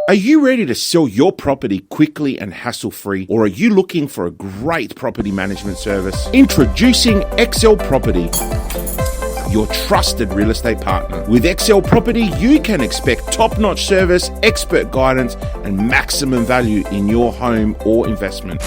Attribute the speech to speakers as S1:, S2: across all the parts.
S1: Are you ready to sell your property quickly and hassle-free, or are you looking for a great property management service? Introducing XSELL Property, your trusted real estate partner. With XSELL Property, you can expect top-notch service, expert guidance, and maximum value in your home or investment.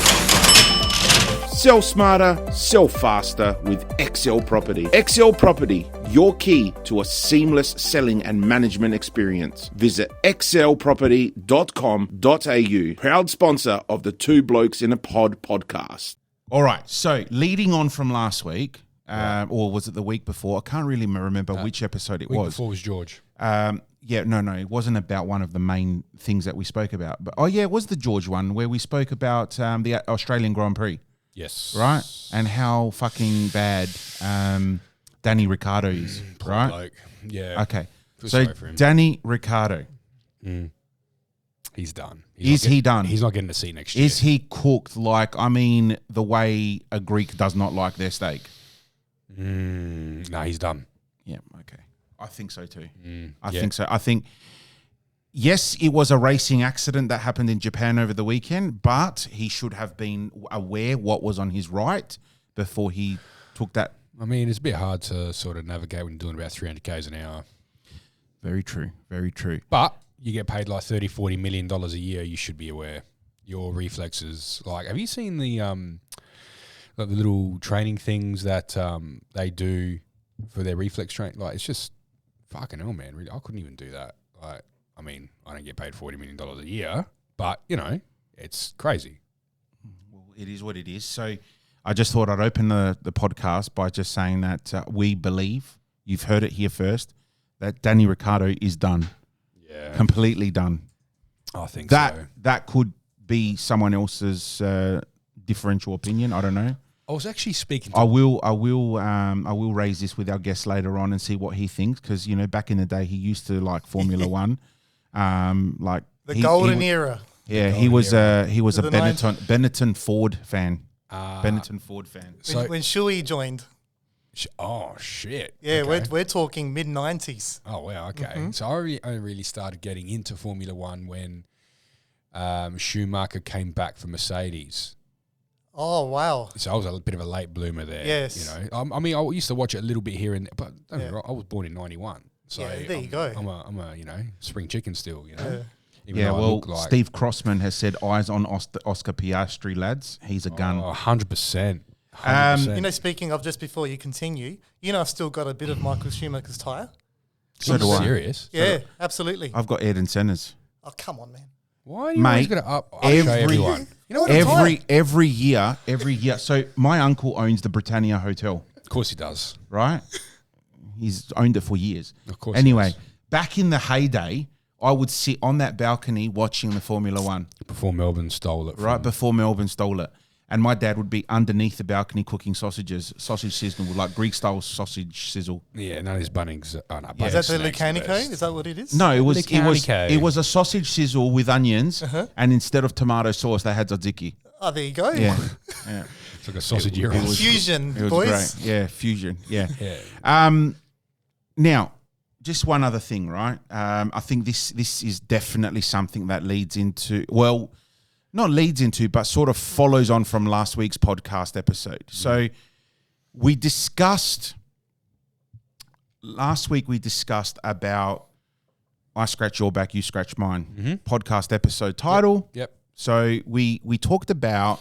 S1: Sell smarter, sell faster with XSELL Property. XSELL Property, your key to a seamless selling and management experience. Visit xselproperty.com.au. Proud sponsor of the Two Blokes in a Pod podcast.
S2: All right, so leading on from last week, or was it the week before? I can't really remember which episode it was.
S3: Week before was George.
S2: No, it wasn't about one of the main things that we spoke about. But it was the George one where we spoke about the Australian Grand Prix.
S3: Yes.
S2: Right? And how fucking bad Danny Ricciardo is, right?
S3: Bloke. Yeah.
S2: Okay.
S3: Feel
S2: So
S3: sorry for him.
S2: Danny Ricciardo,
S3: He's done.
S2: Is he done?
S3: He's not getting a seat next year.
S2: is he cooked the way a Greek does not like their steak?
S3: No, he's done.
S2: Yeah, okay. I think so too. I
S3: yeah.
S2: think so. I think, yes, it was a racing accident that happened in Japan over the weekend, but he should have been aware what was on his right before he took that.
S3: I mean, it's a bit hard to sort of navigate when you're doing about 300 Ks an hour.
S2: Very true. Very true.
S3: But you get paid like $30-40 million a year, you should be aware. Your reflexes, like, have you seen the little training things that they do for their reflex training? Like, it's just fucking hell, man. Really, I couldn't even do that. Like, I mean, I don't get paid $40 million a year, but, it's crazy.
S2: Well, it is what it is. So I just thought I'd open the podcast by just saying that we believe, you've heard it here first, that Danny Ricciardo is done.
S3: Yeah.
S2: Completely done.
S3: I think
S2: That
S3: so.
S2: that could be someone else's differential opinion. I don't know.
S3: I was actually speaking to...
S2: I will raise this with our guest later on and see what he thinks, because back in the day he used to like Formula One, like
S4: The golden era.
S2: Yeah, he was a
S4: The
S2: Benetton Ford fan. Benetton Ford fan.
S3: So-
S4: When Shuey joined.
S3: Oh, shit.
S4: Yeah,
S3: Okay.
S4: we're talking mid-90s.
S3: Oh, wow, okay. So I only really started getting into Formula One when Schumacher came back from Mercedes.
S4: Oh, wow.
S3: So I was a bit of a late bloomer there.
S4: Yes.
S3: I mean, I used to watch it a little bit here and but don't get me wrong, I was born in 91. So
S4: Yeah, there you go.
S3: I'm a spring chicken still,
S4: Yeah.
S3: Even
S2: Yeah,
S3: though I
S2: well,
S3: look like,
S2: Steve Crossman has said eyes on Oscar Piastri, lads. He's a gun.
S3: 100%. 100%.
S4: Speaking of, just before you continue, I've still got a bit of Michael Schumacher's tyre.
S2: So do I.
S3: Serious?
S4: Yeah, absolutely.
S2: I've got Ayrton Senna's.
S4: Oh, come on, man.
S3: Why are you
S2: Mate,
S3: always going to show everyone?
S4: You know what?
S2: Every year. So my uncle owns the Britannia Hotel,
S3: Of course he does.
S2: right? He's owned it for years.
S3: Of course he
S2: Anyway,
S3: does.
S2: back in the heyday, I would sit on that balcony watching the Formula One,
S3: Before Melbourne stole it.
S2: right before Melbourne stole it. And my dad would be underneath the balcony cooking sausage sizzle, like Greek-style sausage sizzle.
S3: Yeah, none of his Bunnings. Oh, no,
S4: Is that the
S3: Bunnings snacks are
S4: Lucanico?
S3: best.
S4: Is that what it is?
S2: No, it was
S3: Lucanico.
S2: a sausage sizzle with onions, and instead of tomoto sauce, they had tzatziki.
S4: Oh, there you go.
S2: Yeah, yeah.
S3: It's like a sausage
S2: It
S3: gyros.
S2: was-
S4: Fusion,
S2: It was
S4: boys.
S2: great. Yeah, fusion. Yeah.
S3: Yeah.
S2: Now, just one other thing, right? I think this is definitely something that leads into, well, not leads into, but sort of follows on from last week's podcast episode. So last week we discussed about I scratch your back, you scratch mine, podcast episode title.
S3: Yep.
S2: So we talked about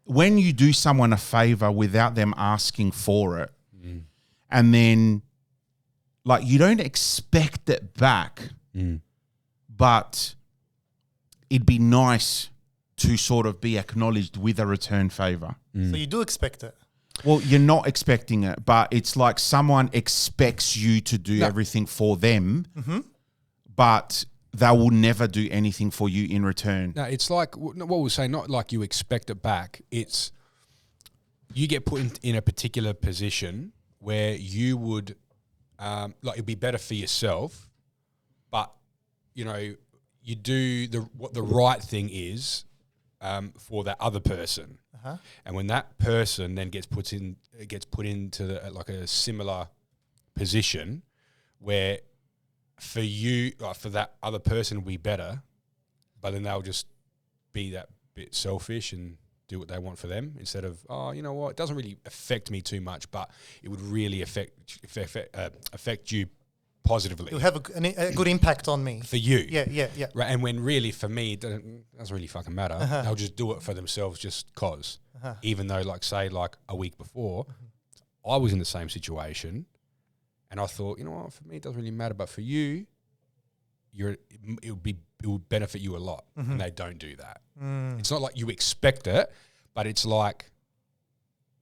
S2: when you do someone a favor without them asking for it, and then like you don't expect it back, but it'd be nice to sort of be acknowledged with a return favor.
S4: So you do expect it.
S2: Well, you're not expecting it, but it's like someone expects you to do everything for them, but they will never do anything for you in return.
S3: No, it's like what we're saying, not like you expect it back. It's you get put in a particular position where you would, like it'd be better for yourself, but, you do what the right thing is for that other person. And when that person then gets put into like a similar position where for you, like for that other person will be better, but then they'll just be that bit selfish and do what they want for them instead of, oh, you know what, it doesn't really affect me too much, but it would really affect you positively.
S4: It'll have a good impact on me.
S3: For you.
S4: Yeah.
S3: Right, and when really for me, it doesn't really fucking matter. They'll just do it for themselves just cause. Even though, like, say, like a week before, I was in the same situation and I thought, you know what, for me it doesn't really matter, but for you, it would benefit you a lot. And they don't do that. It's not like you expect it, but it's like,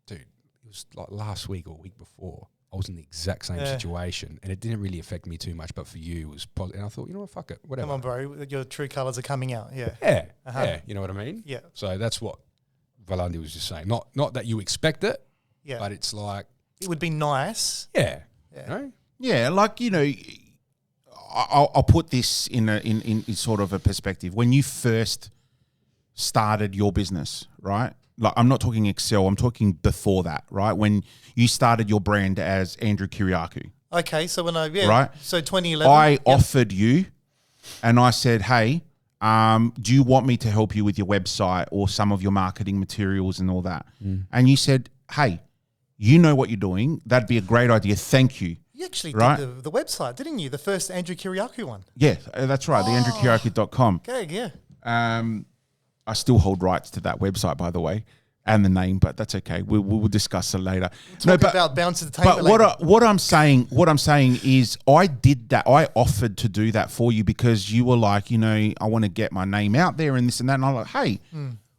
S3: dude, it was like last week or week before, I was in the exact same situation and it didn't really affect me too much, but for you it was positive. And I thought, you know what, fuck it, whatever.
S4: Come on, bro, your true colours are coming out. Yeah.
S3: Yeah, you know what I mean?
S4: Yeah.
S3: So that's what Valandi was just saying. Not that you expect it,
S4: Yeah.
S3: but it's like,
S4: It would be nice.
S3: yeah.
S4: Yeah.
S3: You know?
S2: Yeah, like, you know, I'll put this in sort of a perspective. When you first started your business, right? Like, I'm not talking XSELL, I'm talking before that, right? When you started your brand as Andrew Kyriacou.
S4: Okay, so when
S2: Right.
S4: So 2011.
S2: I offered you and I said, hey, do you want me to help you with your website or some of your marketing materials and all that? And you said, hey, you know what you're doing. That'd be a great idea. Thank you.
S4: You actually
S2: Right.
S4: did the website, didn't you? The first Andrew Kyriacou one.
S2: Yeah, that's right. The andrewkyriacou.com.
S4: Okay, yeah.
S2: I still hold rights to that website, by the way, and the name, but that's okay. We'll discuss it later.
S4: Talk about Bounce Entertainment.
S2: But what I'm saying is, I did that. I offered to do that for you because you were like, you know, I want to get my name out there and this and that. And I'm like, hey,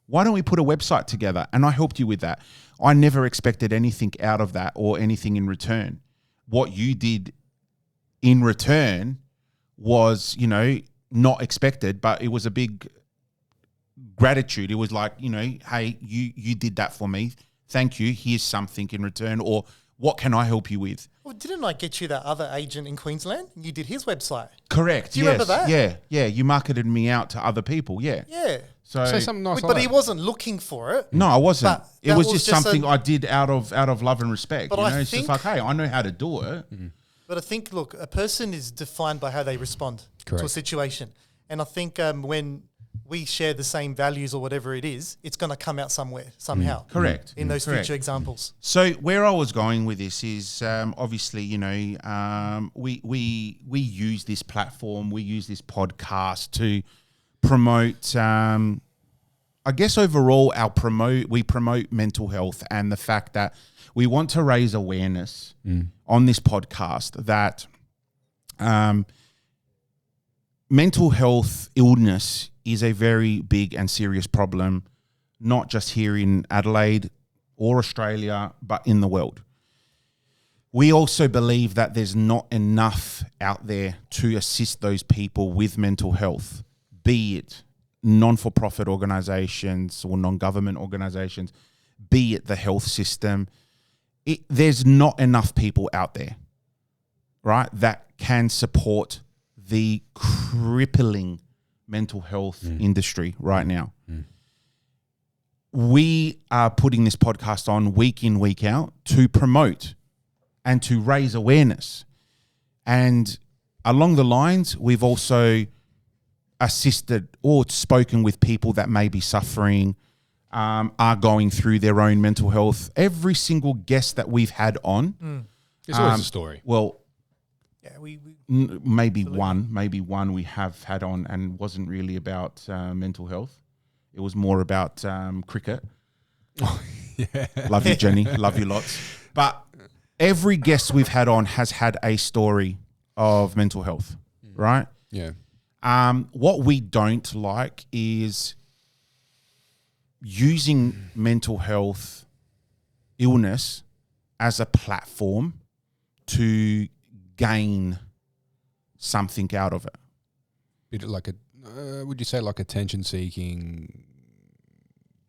S2: why don't we put a website together? And I helped you with that. I never expected anything out of that or anything in return. What you did in return was, you know, not expected, but it was a big gratitude. It was like, you know, hey, you did that for me. Thank you. Here's something in return. Or what can I help you with?
S4: Well, didn't I get you that other agent in Queensland? You did his website.
S2: Correct.
S4: Do you remember that?
S2: Yeah. You marketed me out to other people. Yeah.
S4: Yeah.
S2: So
S3: Say something nice.
S4: But he wasn't looking for it.
S2: no, I wasn't.
S4: But
S2: It
S4: that
S2: was
S4: was
S2: just
S4: just
S2: something I did out of love and respect.
S4: But
S2: You
S4: I
S2: know, it's just
S4: think-
S2: like, hey, I know how to do it.
S4: But I think, look, a person is defined by how they respond to a
S3: Correct.
S4: situation. And I think when we share the same values or whatever it is, it's going to come out somewhere, somehow.
S2: Correct.
S4: In those
S2: Correct.
S4: future examples.
S2: So where I was going with this is obviously, you know, we use this platform, we use this podcast to promote. I guess overall, we promote mental health and the fact that we want to raise awareness on this podcast that mental health illness is a very big and serious problem, not just here in Adelaide or Australia, but in the world. We also believe that there's not enough out there to assist those people with mental health, be it non-for-profit organizations or non-government organizations, be it the health system. There's not enough people out there, right, that can support the crippling mental health industry right now. We are putting this podcast on week in, week out to promote and to raise awareness. And along the lines, we've also assisted or spoken with people that may be suffering, are going through their own mental health. Every single guest that we've had on,
S3: There's always a story.
S2: well,
S4: Yeah, we
S2: maybe one we have had on and wasn't really about mental health. It was more about cricket. Love you, Jenny. Love you lots. But every guest we've had on has had a story of mental health, right?
S3: Yeah.
S2: What we don't like is using mental health illness as a platform to gain something out of it.
S3: Bit like would you say like attention seeking,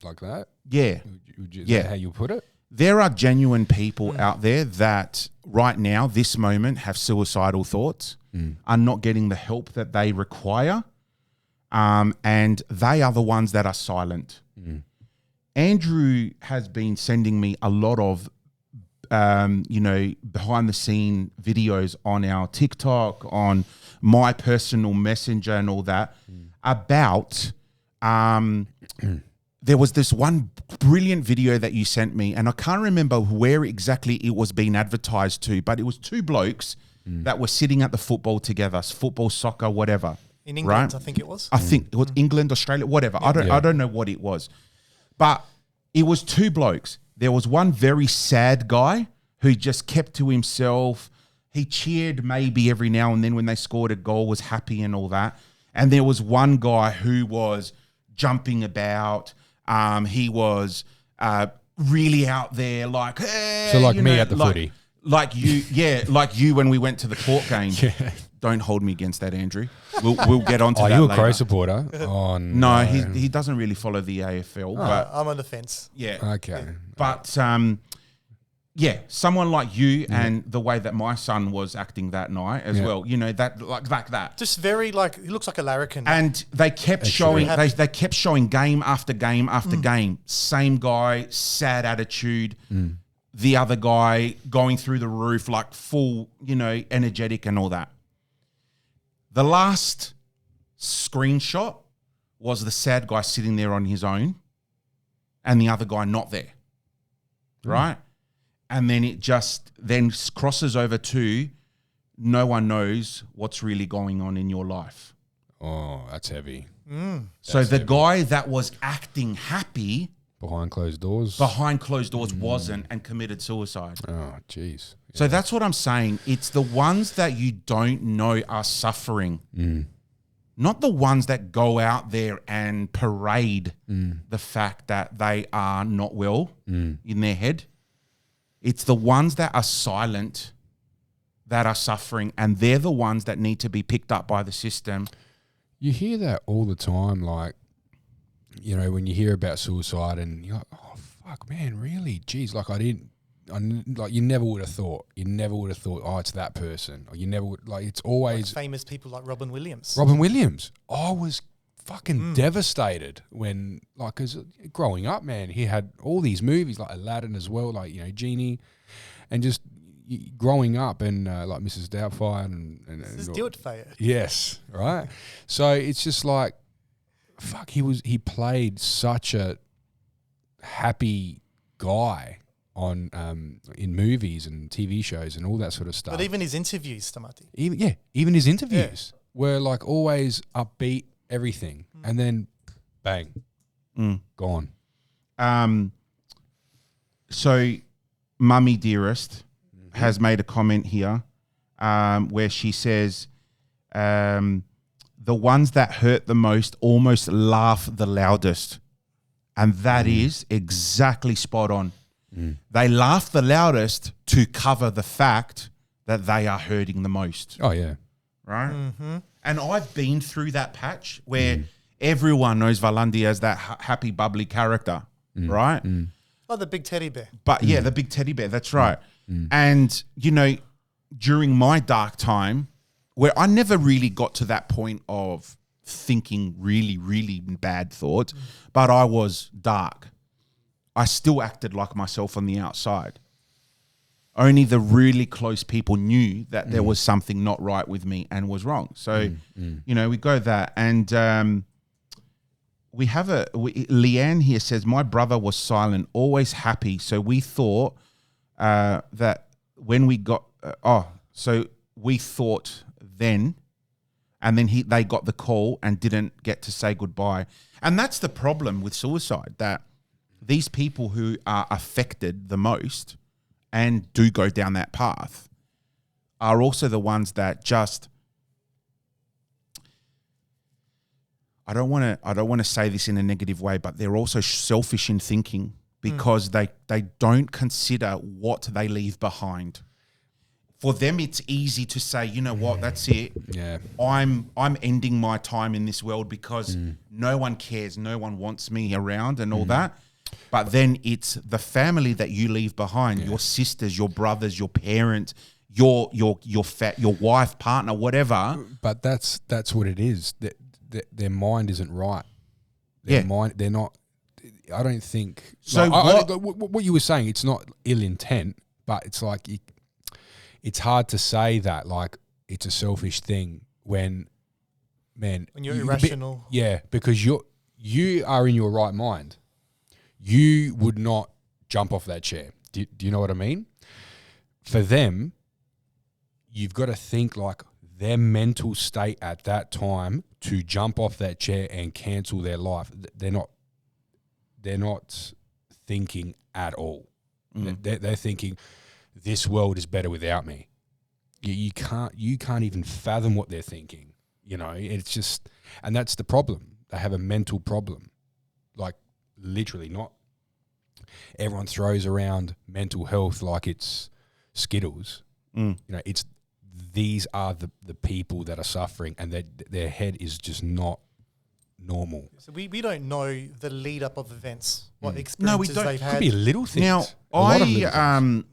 S3: like that?
S2: Yeah.
S3: Is
S2: Yeah.
S3: that how you put it?
S2: There are genuine people out there that right now, this moment, have suicidal thoughts, are not getting the help that they require, and they are the ones that are silent. Andrew has been sending me a lot of, behind the scene videos on our TikTok, on my personal messenger and all that about there was this one brilliant video that you sent me, and I can't remember where exactly it was being advertised to, but it was two blokes that were sitting at the football together, football, soccer, whatever.
S4: In England,
S2: right?
S4: I think it was.
S2: I think it was England, Australia, whatever. I don't know what it was. But it was two blokes. There was one very sad guy who just kept to himself. He cheered maybe every now and then when they scored a goal, was happy and all that. And there was one guy who was jumping about. He was really out there, like, hey,
S3: So like me at the footy.
S2: Like you, like you when we went to the Port game.
S3: Yeah.
S2: Don't hold me against that, Andrew. We'll get on to that
S3: you a
S2: later.
S3: Crow supporter? Oh,
S2: No, he doesn't really follow the AFL. But
S4: I'm on the fence.
S2: yeah.
S3: Okay.
S2: But yeah, someone like you and the way that my son was acting that night as well, you know, that like that.
S4: Just very like, he looks like a larrikin.
S2: And they kept showing
S4: happy.
S2: they kept showing game after game after game. Same guy, sad attitude. The other guy going through the roof, like full, you know, energetic and all that. The last screenshot was the sad guy sitting there on his own and the other guy not there. Right? And then it just then crosses over to no one knows what's really going on in your life.
S3: Oh, that's heavy.
S2: So the guy that was acting happy
S3: Behind closed doors.
S2: wasn't and committed suicide.
S3: Oh, jeez.
S2: So that's what I'm saying. It's the ones that you don't know are suffering, not the ones that go out there and parade the fact that they are not well in their head. It's the ones that are silent that are suffering, and they're the ones that need to be picked up by the system.
S3: You hear that all the time, like, you know, when you hear about suicide and you're like, oh, fuck, man, really? Jeez, like like you never would have thought. You never would have thought, oh, it's that person. Or you never would, like, it's always.
S4: Like famous people like Robin Williams.
S3: Robin Williams. I was fucking devastated when, like, because growing up, man, he had all these movies like Aladdin as well, like, you know, Genie, and just growing up and like Mrs. Doubtfire and
S4: This is Doubtfire.
S3: yes, right. So it's just like, fuck, he played such a happy guy on in movies and TV shows and all that sort of stuff.
S4: But even his interviews, Stamati.
S3: Even his interviews were like always upbeat, everything, and then bang, gone.
S2: So Mummy Dearest has made a comment here where she says, the ones that hurt the most almost laugh the loudest. And that is exactly spot on. They laugh the loudest to cover the fact that they are hurting the most.
S3: Oh, yeah.
S2: Right? And I've been through that patch where everyone knows Valandi as that happy, bubbly character, right?
S4: Oh, the big teddy bear.
S2: But yeah, the big teddy bear, that's right. And, you know, during my dark time, where I never really got to that point of thinking really, really bad thoughts, but I was dark. I still acted like myself on the outside. Only the really close people knew that there was something not right with me and was wrong. So, you know, we go that. And we have Leanne here says, my brother was silent, always happy. So we thought that when we got, so we thought then, and then they got the call and didn't get to say goodbye. And that's the problem with suicide, that these people who are affected the most and do go down that path are also the ones that just, I don't want to say this in a negative way, but they're also selfish in thinking because they don't consider what they leave behind. For them, it's easy to say, you know what, that's it.
S3: Yeah.
S2: I'm ending my time in this world because no one cares, no one wants me around and all that. But then it's the family that you leave behind, your sisters, your brothers, your parents, your wife, partner, whatever.
S3: But that's what it is. Their mind isn't right. Their mind, they're not. I don't think.
S2: So
S3: what you were saying, it's not ill intent, but it's like it's hard to say that like it's a selfish thing when
S4: you're
S3: you-
S4: irrational.
S3: because you are in your right mind. You would not jump off that chair. Do you know what I mean? For them, you've got to think like their mental state at that time to jump off that chair and cancel their life. They're not thinking at all. They're thinking this world is better without me. You can't even fathom what they're thinking. You know, it's just, and that's the problem. They have a mental problem. Like literally, not everyone throws around mental health like it's Skittles. You know, these are the people that are suffering, and their head is just not normal.
S4: So we don't know the lead up of events, what
S2: No, we
S4: experiences
S2: don't.
S4: they've
S3: Could
S4: had.
S3: be little things.
S2: Now,
S3: A lot of little things.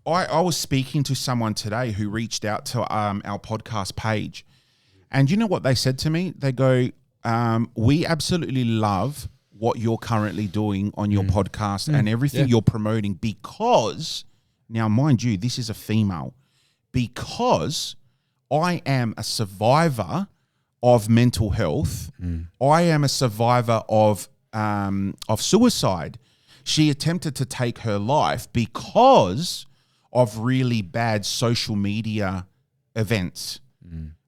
S2: I was speaking to someone today who reached out to our podcast page, and you know what they said to me? They go, "We absolutely love what you're currently doing on your podcast and everything you're promoting because, now mind you, this is a female, because I am a survivor of mental health. I am a survivor of suicide. She attempted to take her life because of really bad social media events.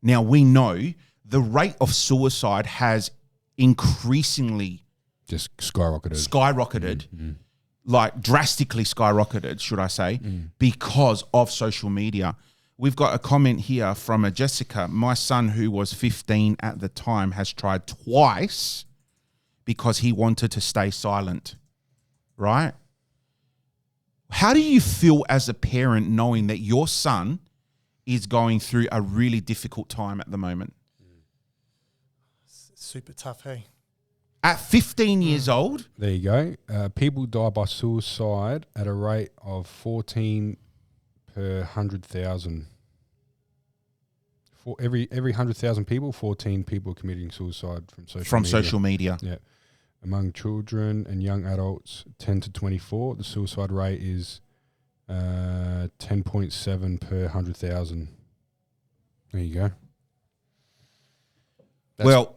S2: Now we know the rate of suicide has increasingly
S3: Just skyrocketed.
S2: like drastically skyrocketed, should I say, because of social media. We've got a comment here from a Jessica. My son, who was 15 at the time, has tried twice because he wanted to stay silent, right? How do you feel as a parent knowing that your son is going through a really difficult time at the moment?
S4: Super tough, hey?
S2: At 15 years old?
S3: There you go. People die by suicide at a rate of 14 per 100,000. For every 100,000 people, 14 people are committing suicide from social media. Yeah. Among children and young adults, 10 to 24, the suicide rate is 10.7 per 100,000. There you go.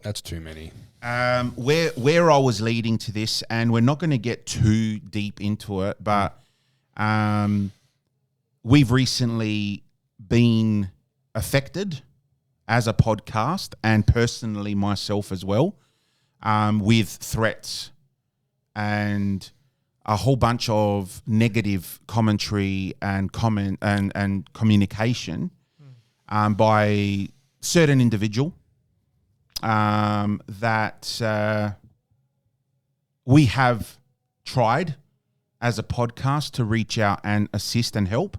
S3: That's too many.
S2: Where I was leading to this, and we're not going to get too deep into it, but we've recently been affected as a podcast, and personally myself as well, with threats and a whole bunch of negative commentary and communication by certain individual that we have tried as a podcast to reach out and assist and help.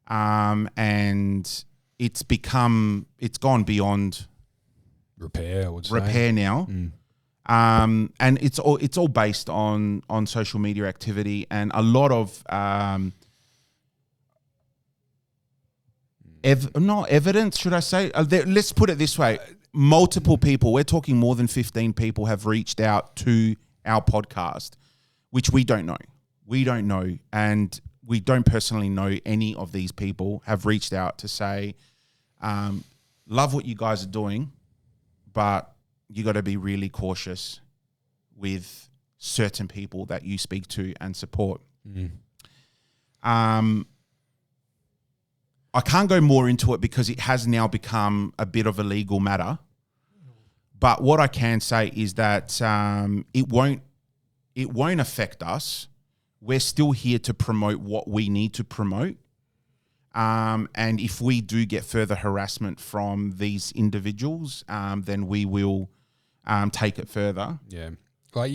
S2: And it's gone beyond
S3: Repair, I would say.
S2: repair now. And it's all based on social media activity and a lot of not evidence, should I say? Let's put it this way. Multiple people, we're talking more than 15 people, have reached out to our podcast, which we don't know. We don't know. And we don't personally know any of these people have reached out to say, love what you guys are doing, but you got to be really cautious with certain people that you speak to and support. I can't go more into it because it has now become a bit of a legal matter. But what I can say is that it won't affect us. We're still here to promote what we need to promote. And if we do get further harassment from these individuals, then we will take it further.
S3: Yeah. Like,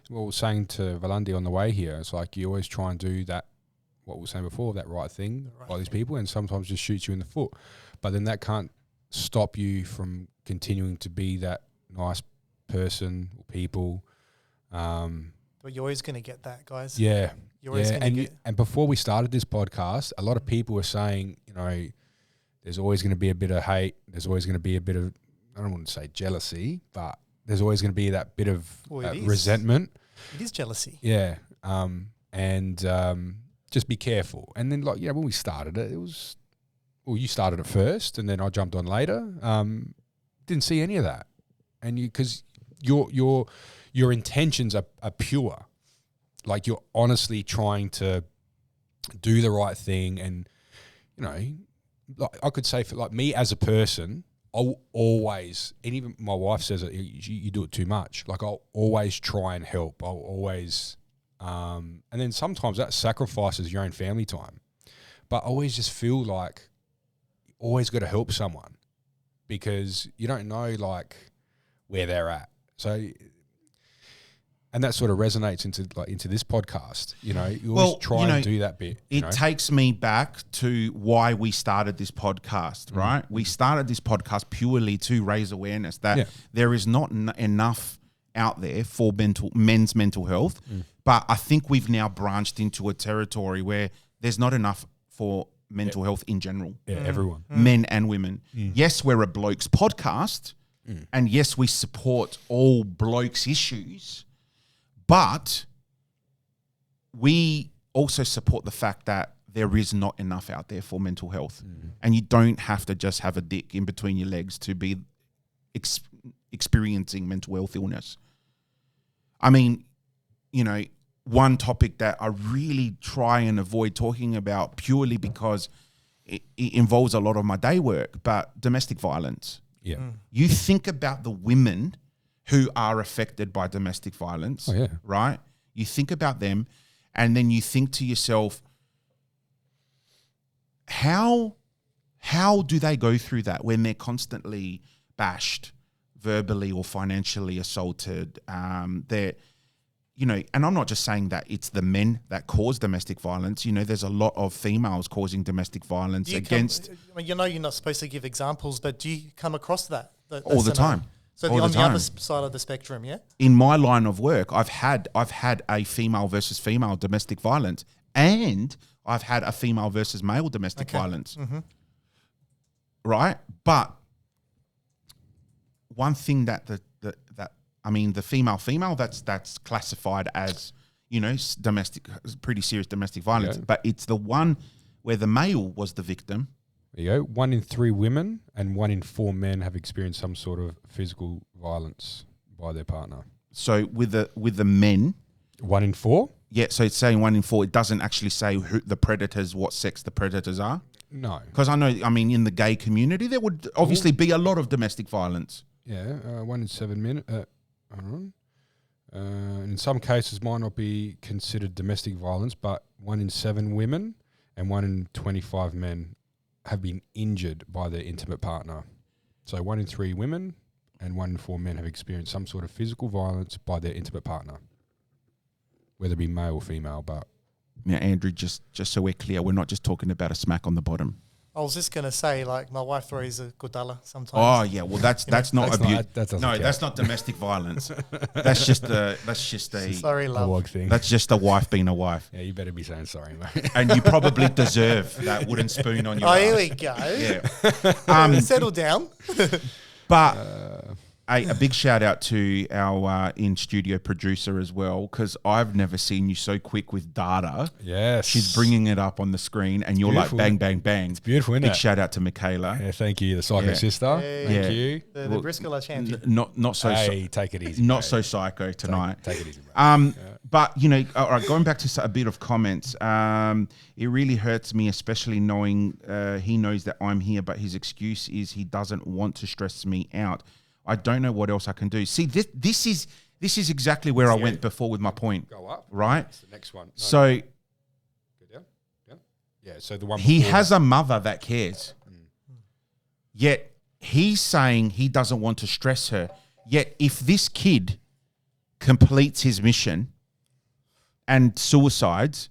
S3: well, saying to Valandi on the way here, it's like you always try and do that, what we were saying before, that right thing by these people, and sometimes just shoots you in the foot. But then that can't stop you from continuing to be that nice person or people.
S4: But you're always going to get that, guys.
S3: Yeah.
S4: You're always going to get.
S3: And before we started this podcast, a lot of people were saying, you know, there's always going to be a bit of hate. There's always going to be a bit of, I don't want to say jealousy, but there's always going to be that bit of resentment.
S4: It is jealousy.
S3: Yeah. And just be careful. And then, like, when we started it, it was well, you started it first, and then I jumped on later. Didn't see any of that, and because your intentions are pure, like you're honestly trying to do the right thing, and like I could say for like me as a person, I'll always, and even my wife says it, you do it too much. Like I'll always try and help. I'll always, and then sometimes that sacrifices your own family time. But I always just feel like you always got to help someone because you don't know like where they're at. So, and that sort of resonates into this podcast. You always try and do that bit.
S2: It takes me back to why we started this podcast, right? We started this podcast purely to raise awareness that there is not enough out there for men's mental health. But I think we've now branched into a territory where there's not enough for mental health in general.
S3: Yeah, everyone.
S2: Men and women. Yes, we're a blokes podcast. And yes, we support all blokes issues. But we also support the fact that there is not enough out there for mental health. And you don't have to just have a dick in between your legs to be experiencing mental health illness. I mean, one topic that I really try and avoid talking about purely because it involves a lot of my day work, but domestic violence.
S3: Yeah.
S2: You think about the women who are affected by domestic violence, right? You think about them and then you think to yourself, how do they go through that when they're constantly bashed, verbally or financially assaulted? They're, and I'm not just saying that it's the men that cause domestic violence. There's a lot of females causing domestic violence against.
S4: You're not supposed to give examples, but do you come across that
S2: all the time?
S4: So on the other side of the spectrum, yeah?
S2: In my line of work, I've had a female versus female domestic violence, and I've had a female versus male domestic violence. Right? But one thing that the female that's classified as, domestic, pretty serious domestic violence, but it's the one where the male was the victim.
S3: There you go. 1 in 3 women and 1 in 4 men have experienced some sort of physical violence by their partner.
S2: So with the men,
S3: 1 in 4?
S2: Yeah, so it's saying 1 in 4. It doesn't actually say who the predators, what sex the predators are.
S3: No.
S2: Because in the gay community, there would obviously be a lot of domestic violence.
S3: Yeah, 1 in 7 men. In some cases, might not be considered domestic violence, but 1 in 7 women and 1 in 25 men have been injured by their intimate partner. So 1 in 3 women and 1 in 4 men have experienced some sort of physical violence by their intimate partner, whether it be male or female. But
S2: Andrew, just so we're clear, we're not just talking about a smack on the bottom.
S4: I was just going to say, like, my wife throws a good dollar sometimes.
S2: Oh yeah, well that's not abuse.
S3: No,
S2: that's not domestic violence. That's just a
S4: sorry, love.
S3: Thing.
S2: That's just a wife being a wife.
S3: Yeah, you better be saying sorry, mate.
S2: And you probably deserve that wooden spoon on your ass.
S4: Here we go.
S2: Yeah.
S4: Settle down.
S2: But a big shout out to our in-studio producer as well, because I've never seen you so quick with data.
S3: Yes.
S2: She's bringing it up on the screen and you're
S3: beautiful.
S2: Like bang, bang, bang.
S3: It's beautiful, isn't
S2: Big
S3: it?
S2: shout out to Michaela.
S3: Yeah, thank you, the psycho sister. Thank you.
S4: The Bristol champion.
S2: Not so...
S3: Hey, take it easy.
S2: Not
S3: mate.
S2: so psycho tonight.
S3: Take it easy, mate.
S2: But, all right, going back to a bit of comments, it really hurts me, especially knowing he knows that I'm here, but his excuse is he doesn't want to stress me out. I don't know what else I can do. See, this is exactly where I went before with my point.
S3: Go up.
S2: Right?
S3: That's the next one. No,
S2: so...
S3: Go down. Yeah. Yeah, so the one
S2: he
S3: before
S2: has a mother that cares. Yet he's saying he doesn't want to stress her. Yet if this kid completes his mission and suicides,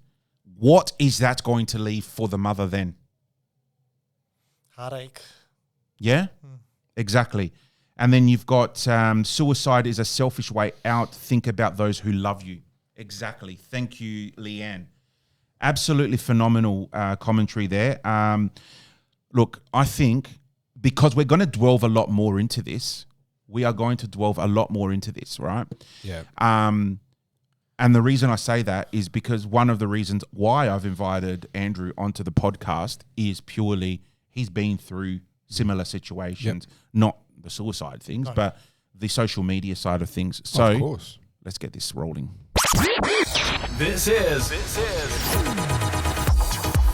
S2: what is that going to leave for the mother then?
S4: Heartache.
S2: Yeah? Exactly. And then you've got suicide is a selfish way out. Think about those who love you. Exactly. Thank you, Leanne. Absolutely phenomenal commentary there. Look, I think because we're going to delve a lot more into this, right?
S3: Yeah.
S2: And the reason I say that is because one of the reasons why I've invited Andrew onto the podcast is purely he's been through similar situations, not the suicide things, but the social media side of things. So
S3: Of course.
S2: let's get this rolling.
S5: This is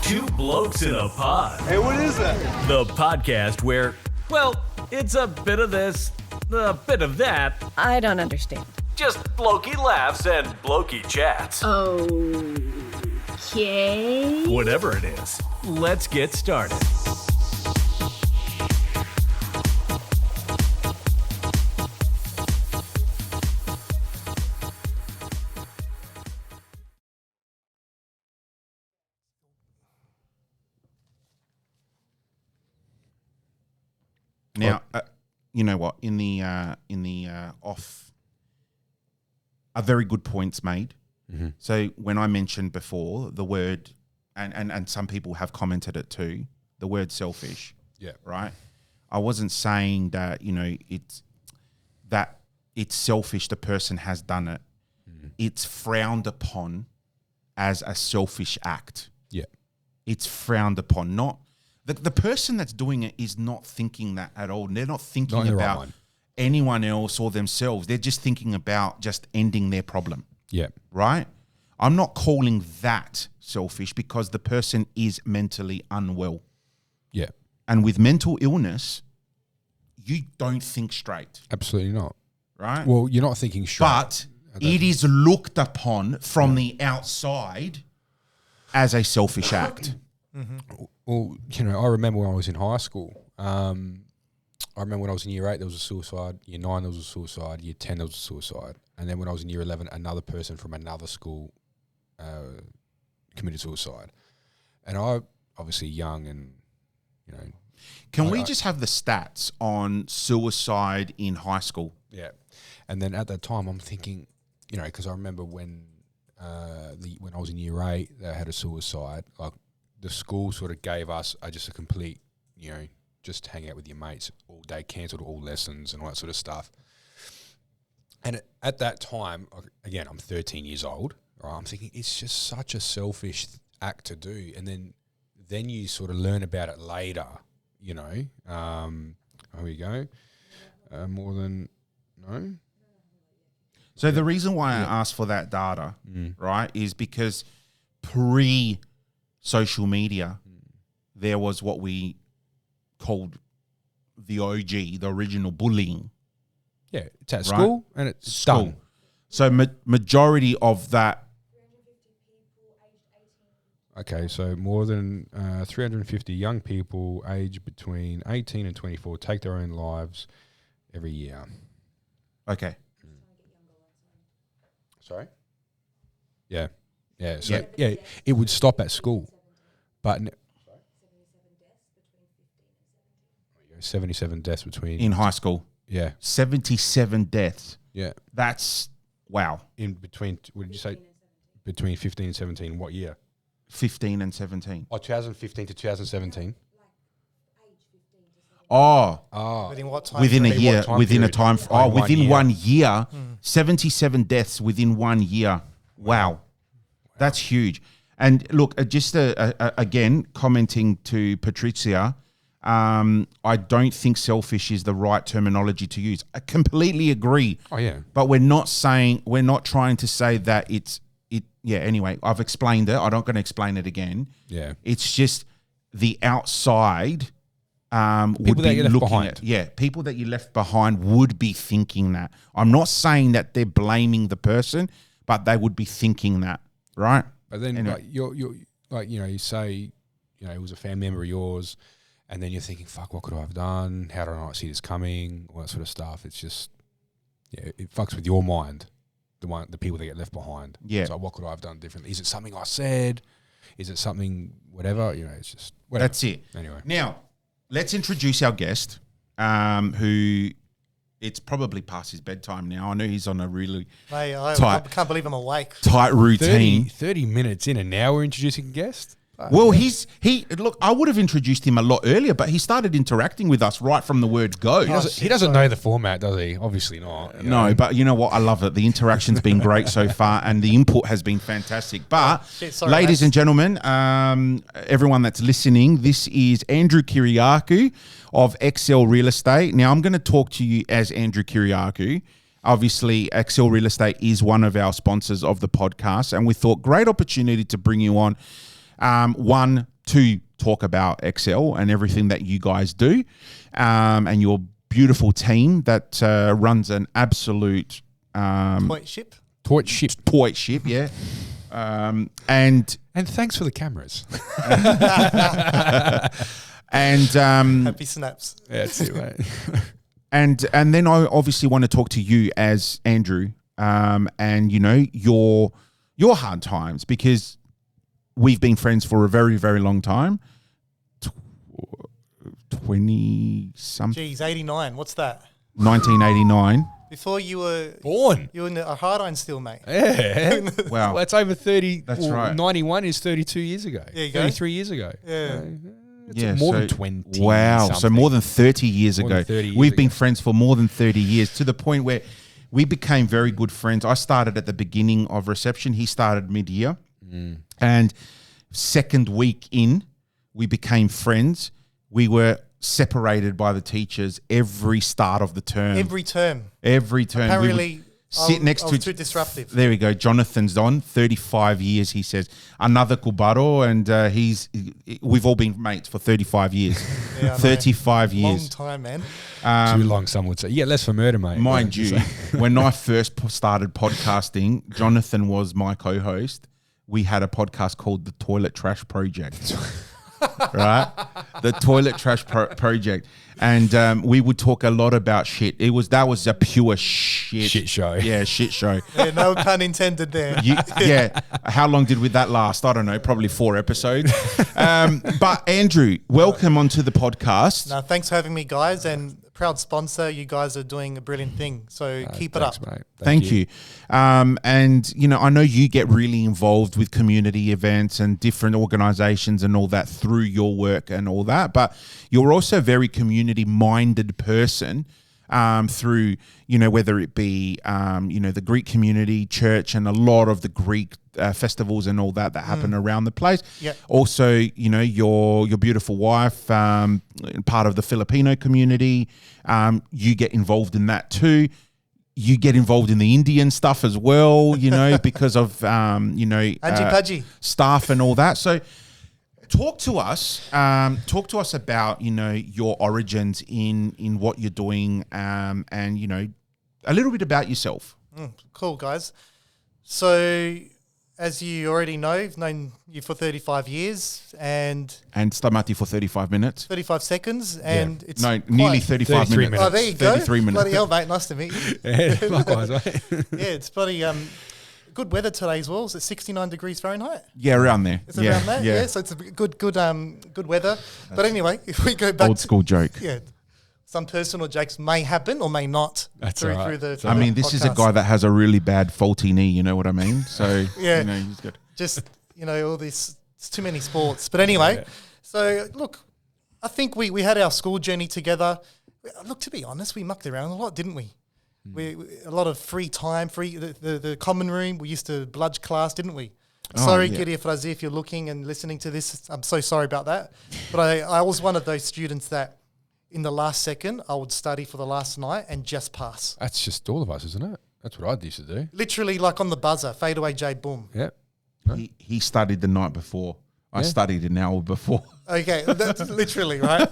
S5: Two Blokes in a Pod.
S6: Hey, what is that?
S5: The podcast where, well, it's a bit of this, a bit of that,
S7: I don't understand.
S5: just blokey laughs and blokey chats.
S7: Okay.
S5: Whatever it is, let's get started.
S2: Now, you know what? In the off, a very good points made.
S3: Mm-hmm.
S2: So when I mentioned before the word, and some people have commented it too, the word selfish.
S3: Yeah.
S2: Right. I wasn't saying that it's selfish. The person has done it.
S3: Mm-hmm.
S2: It's frowned upon as a selfish act.
S3: Yeah.
S2: It's frowned upon. Not the person that's doing it is not thinking that at all. They're not thinking
S3: Not in the right
S2: about
S3: mind.
S2: anyone else or themselves. They're just thinking about just ending their problem.
S3: Yeah.
S2: Right? I'm not calling that selfish because the person is mentally unwell.
S3: Yeah.
S2: And with mental illness, you don't think straight.
S3: Absolutely not.
S2: Right?
S3: Well, you're not thinking straight.
S2: But it is looked upon from the outside as a selfish act.
S3: Well, I remember when I was in high school. I remember when I was in year 8, there was a suicide. Year 9, there was a suicide. Year 10, there was a suicide. And then when I was in year 11, another person from another school committed suicide. And I, obviously young and,
S2: Can we just have the stats on suicide in high school?
S3: Yeah. And then at that time, I'm thinking, because I remember when when I was in year 8, they had a suicide. Like the school sort of gave us just a complete, just hang out with your mates all day, cancelled all lessons and all that sort of stuff. And at that time, again, I'm 13 years old. Right? I'm thinking it's just such a selfish act to do. And then you sort of learn about it later, Here we go. More than, no?
S2: So the reason why I asked for that data, right, is because pre-social media, there was what we called the OG, the original bullying.
S3: Yeah, it's at
S2: Right.
S3: school and it's done.
S2: So majority of that.
S3: Okay, so more than 350 young people aged between 18 and 24 take their own lives every year.
S2: Okay.
S3: Sorry? Yeah. Yeah. So, yeah, it would stop at school. But 77 deaths between.
S2: In high school.
S3: Yeah.
S2: 77 deaths.
S3: Yeah.
S2: That's, wow.
S3: In between, what did you say? Between 15 and 17. What year?
S2: 15 and 17.
S3: Oh, 2015 to 2017.
S2: Oh,
S4: Within what time?
S2: within a
S4: frame?
S2: year,
S3: time
S2: within a
S3: period?
S2: time.
S3: Oh,
S2: within
S3: 1 year.
S2: 1 year, 77 deaths within 1 year. Wow. That's huge. And look, just again, commenting to Patricia, I don't think selfish is the right terminology to use. I completely agree.
S3: Oh, yeah.
S2: But we're not trying to say that anyway, I've explained it. I'm not going to explain it again.
S3: Yeah.
S2: It's just the outside would
S3: People that
S2: be
S3: you left
S2: looking
S3: behind.
S2: at. Yeah, people that you left behind would be thinking that. I'm not saying that they're blaming the person, but they would be thinking that, right?
S3: But then
S2: Anyway.
S3: like, you're like, you say, it was a family member of yours, and then you're thinking, fuck, what could I have done? How did I not see this coming? All that sort of stuff. It's just, it fucks with your mind, the people that get left behind.
S2: Yeah.
S3: It's like, what could I have done differently? Is it something I said? Is it something, whatever? It's just, whatever.
S2: That's it.
S3: Anyway.
S2: Now, let's introduce our guest, who it's probably past his bedtime now. I know he's on a really
S4: Mate, I
S2: Tight.
S4: can't believe I'm awake.
S2: tight routine.
S3: 30 minutes in and now we're introducing a guest?
S2: Well, look, I would have introduced him a lot earlier, but he started interacting with us right from the word go.
S3: He doesn't know the format, does he? Obviously not.
S2: No, but you know what? I love it. The interaction's been great so far, and the input has been fantastic. But, ladies and gentlemen, everyone that's listening, this is Andrew Kyriacou of XSELL Real Estate. Now, I'm going to talk to you as Andrew Kyriacou. Obviously, XSELL Real Estate is one of our sponsors of the podcast, and we thought great opportunity to bring you on. One, to talk about XSELL and everything that you guys do, and your beautiful team that runs an absolute
S4: Toy ship.
S2: yeah. And
S3: thanks for the cameras.
S2: and
S4: Happy snaps.
S3: Yeah, that's it, mate.
S2: and then I obviously want to talk to you as Andrew, and you know your hard times, because we've been friends for a very, very long time. 20-something.
S4: Geez, 89. What's that?
S2: 1989.
S4: Before you were
S3: Born.
S4: You were in a hard iron still, mate.
S3: Yeah.
S2: Wow.
S3: Well, that's over 30.
S2: That's right.
S3: 91 is 32 years ago.
S4: There you go.
S3: 33 years ago.
S4: Yeah.
S3: More than 20.
S2: Wow. So
S3: something.
S2: more than 30 years
S3: More
S2: ago.
S3: than 30 years
S2: We've been
S3: ago.
S2: friends for more than 30 years, to the point where we became very good friends. I started at the beginning of reception. He started mid-year. And second week in, we became friends. We were separated by the teachers every start of the term.
S4: Every term.
S2: Every term.
S4: Apparently,
S2: sit next
S4: I
S2: to
S4: was too disruptive.
S2: There we go. Jonathan's on 35 years. He says another Kubaro, and we've all been mates for 35 years.
S4: Yeah, I know.
S2: 35 years.
S4: Long time, man.
S3: Too long, some would say. Yeah, less for murder, mate.
S2: Mind
S3: Yeah,
S2: you, when I first started podcasting, Jonathan was my co-host. We had a podcast called The Toilet Trash Project. Right? The Toilet Trash Project. And we would talk a lot about shit. That was a pure shit
S3: show.
S2: Yeah, shit show.
S4: Yeah, no pun intended there.
S2: Yeah. How long did that last? I don't know, probably 4 episodes. But Andrew, welcome onto the podcast.
S4: No, thanks for having me, guys, and proud sponsor. You guys are doing a brilliant thing, so keep it up.
S3: Mate.
S2: Thank you. And, you know, I know you get really involved with community events and different organizations and all that through your work and all that, but you're also a very community-minded person through, you know, whether it be, you know, the Greek community, church, and a lot of the Greek festivals and all that happen around the place.
S4: Yep.
S2: Also, you know, your beautiful wife, part of the Filipino community, you get involved in that too. You get involved in the Indian stuff as well, you know, because of, you know,
S4: Pudgy.
S2: staff and all that. So talk to us about, you know, your origins in what you're doing, and, you know, a little bit about yourself.
S4: Cool, guys. So, as you already know, I've known you for 35 years and
S2: Stamati for 35 minutes.
S4: 35 seconds, and it's
S2: Nearly 35
S3: 33
S2: minutes.
S4: Oh, there you go.
S2: 33 minutes.
S4: Bloody hell, mate. Nice to meet you.
S3: Yeah, likewise, mate.
S4: Yeah, it's bloody good weather today as well. Is it 69 degrees Fahrenheit?
S2: Yeah, around there.
S4: Is it around that? Yeah. So it's a good weather. But anyway, if we go back
S2: Old school joke.
S4: yeah, some personal jokes may happen or may not.
S3: That's
S4: through,
S3: all right.
S4: through the.
S2: I mean, this is a guy that has a really bad faulty knee, you know what I mean? So,
S4: Yeah.
S2: you know, he's good.
S4: Just, you know, all this, it's too many sports. But anyway, so look, I think we had our school journey together. Look, to be honest, we mucked around a lot, didn't we? We a lot of free time, the common room. We used to bludge class, didn't we? Sorry,
S2: yeah.
S4: Kyriacou, if you're looking and listening to this, I'm so sorry about that. But I was one of those students that in the last second, I would study for the last night and just pass.
S3: That's just all of us, isn't it? That's what I used to do.
S4: Literally like on the buzzer, fade away, J, boom.
S3: Yeah.
S2: He studied the night before. I studied an hour before.
S4: Okay, that's literally, right?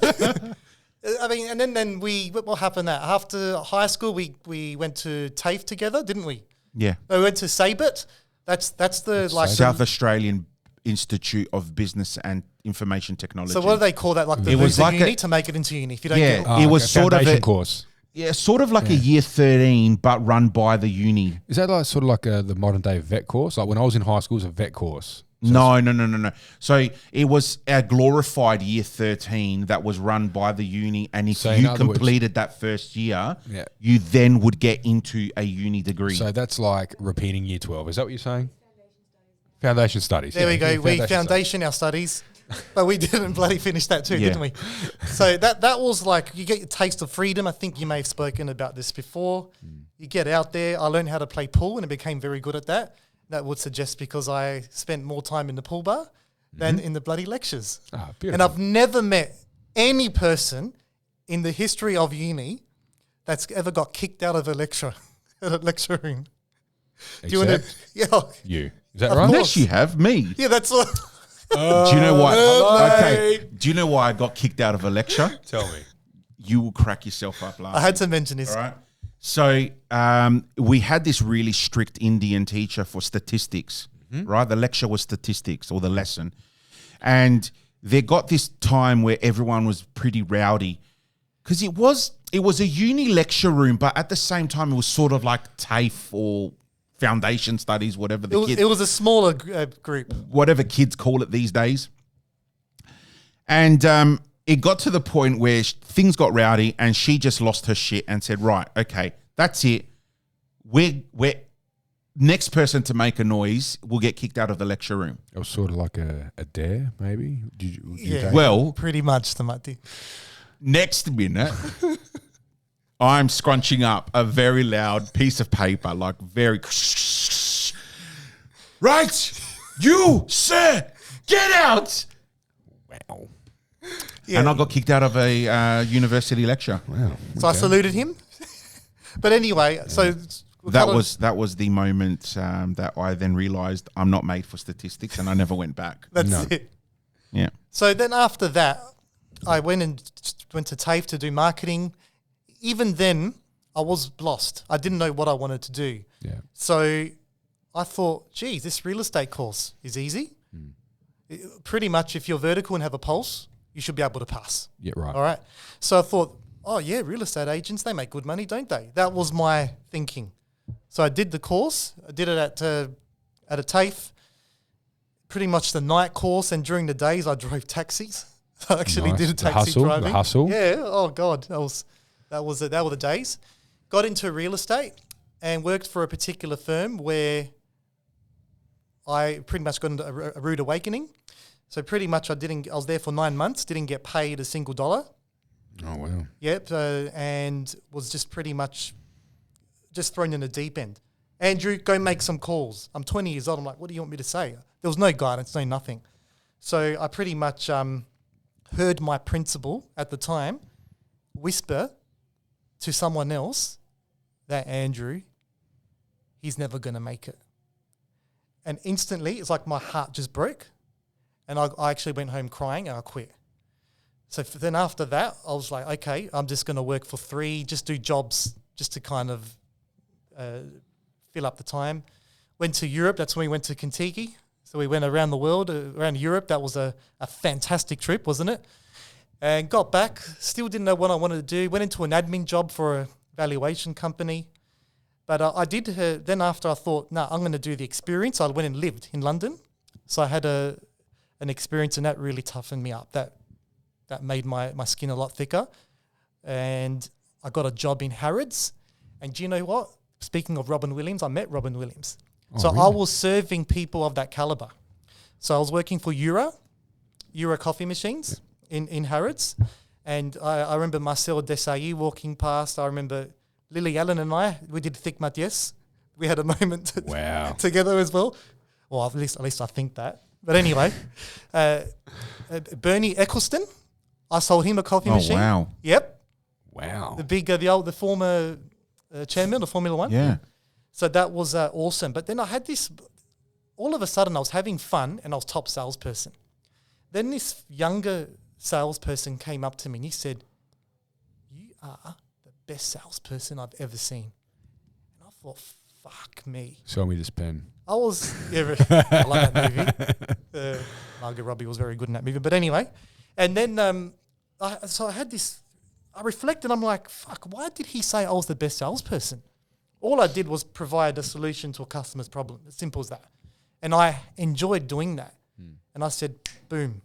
S4: I mean, and then what happened that after high school, we went to TAFE together, didn't we?
S2: Yeah.
S4: No, we went to SABIT. That's the like
S2: South Australian Institute of Business and Information Technology.
S4: So what do they call that? Like the
S2: It was
S4: loser
S2: like
S4: uni
S2: a-
S4: to make it into uni. If you don't
S2: Yeah.
S4: get it.
S2: It was sort of
S3: foundation
S2: a-
S3: course.
S2: Yeah, sort of like a year 13, but run by the uni.
S3: Is that like sort of like the modern day vet course? Like when I was in high school, it was a vet course.
S2: No. So it was a glorified year 13 that was run by the uni, and if
S3: So in
S2: you
S3: other words-
S2: completed that first year,
S3: Yeah.
S2: you then would get into a uni degree.
S3: So that's like repeating year 12. Is that what you're saying? Foundation studies.
S4: There we go. We
S3: studies.
S4: foundation our studies, but we didn't bloody finish that too,
S2: Yeah.
S4: didn't we? So that was like, you get your taste of freedom. I think you may have spoken about this before. You get out there. I learned how to play pool and I became very good at that. That would suggest because I spent more time in the pool bar than in the bloody lectures.
S3: Ah, beautiful.
S4: And I've never met any person in the history of uni that's ever got kicked out of a lecture room. Do you want to?
S3: Except
S4: Yeah,
S3: you. Is that
S4: Of
S3: right?
S4: course.
S2: Yes, you have me.
S4: yeah. That's what.
S2: Do you know why?
S3: hello.
S2: Okay. Do you know why I got kicked out of a lecture?
S3: Tell me.
S2: You will crack yourself up
S4: I
S2: laughing.
S4: had to mention this.
S2: All right. So we had this really strict Indian teacher for statistics, right? The lecture was statistics, or the lesson. And there got this time where everyone was pretty rowdy because it was a uni lecture room, but at the same time it was sort of like TAFE or foundation studies, whatever
S4: It was a smaller group.
S2: whatever kids call it these days. And it got to the point where things got rowdy and she just lost her shit and said, right, okay, that's it. We're next person to make a noise will get kicked out of the lecture room.
S3: It was sort of like a dare, maybe. Did you
S4: Yeah.
S3: take
S2: Well,
S4: Pretty much, Stamati.
S2: next minute, I'm scrunching up a very loud piece of paper, like very... Right, you, sir, get out!
S3: Wow.
S4: Yeah.
S2: And I got kicked out of a university lecture.
S3: Wow.
S4: So I saluted him. But anyway, so
S2: That was the moment that I then realized I'm not made for statistics, and I never went back.
S4: that's
S3: No.
S4: it.
S2: Yeah.
S4: So then after that, I went to TAFE to do marketing. Even then, I was lost. I didn't know what I wanted to do.
S3: Yeah.
S4: So I thought, geez, this real estate course is easy. Pretty much if you're vertical and have a pulse, you should be able to pass.
S3: Yeah, right.
S4: All right. So I thought, oh yeah, real estate agents, they make good money, don't they? That was my thinking. So I did the course. I did it at a TAFE, pretty much the night course, and during the days I drove taxis. I actually
S3: Nice.
S4: did a
S3: The
S4: taxi
S3: hustle, the
S4: driving.
S3: hustle.
S4: Yeah. Oh God, that were the days. Got into real estate and worked for a particular firm where I pretty much got into a rude awakening. So pretty much I was there for 9 months, didn't get paid a single dollar.
S3: Oh, wow.
S4: Yep, and was just pretty much just thrown in the deep end. Andrew, go make some calls. I'm 20 years old. I'm like, what do you want me to say? There was no guidance, no nothing. So I pretty much heard my principal at the time whisper to someone else that Andrew, he's never going to make it. And instantly, it's like my heart just broke. And I actually went home crying and I quit. So then after that, I was like, okay, I'm just going to work for free, just do jobs just to kind of fill up the time. Went to Europe. That's when we went to Kentucky. So we went around the world, around Europe. That was a fantastic trip, wasn't it? And got back, still didn't know what I wanted to do. Went into an admin job for a valuation company. But I did, then after I thought, no, I'm going to do the experience. I went and lived in London. So I had an experience and that really toughened me up. That made my skin a lot thicker. And I got a job in Harrods. And do you know what? Speaking of Robin Williams, I met Robin Williams.
S3: Oh,
S4: so
S3: really?
S4: I was serving people of that caliber. So I was working for Eura coffee machines in Harrods. And I remember Marcel Desailly walking past. I remember Lily Allen and we did Thick Mathias. We had a moment
S3: Wow.
S4: together as well. Well, at least I think that. But anyway, Bernie Eccleston, I sold him a coffee
S2: Oh,
S4: machine.
S2: wow.
S4: Yep,
S3: Wow.
S4: the former chairman of Formula One.
S2: Yeah.
S4: So that was awesome. But then I had this. All of a sudden, I was having fun and I was top salesperson. Then this younger salesperson came up to me and he said, "You are the best salesperson I've ever seen." And I thought, "Fuck me."
S3: Show me this pen.
S4: I was, I love that movie. Margot Robbie was very good in that movie. But anyway, and then so I had this, I reflected, I'm like, fuck, why did he say I was the best salesperson? All I did was provide a solution to a customer's problem. As simple as that. And I enjoyed doing that. And I said, boom,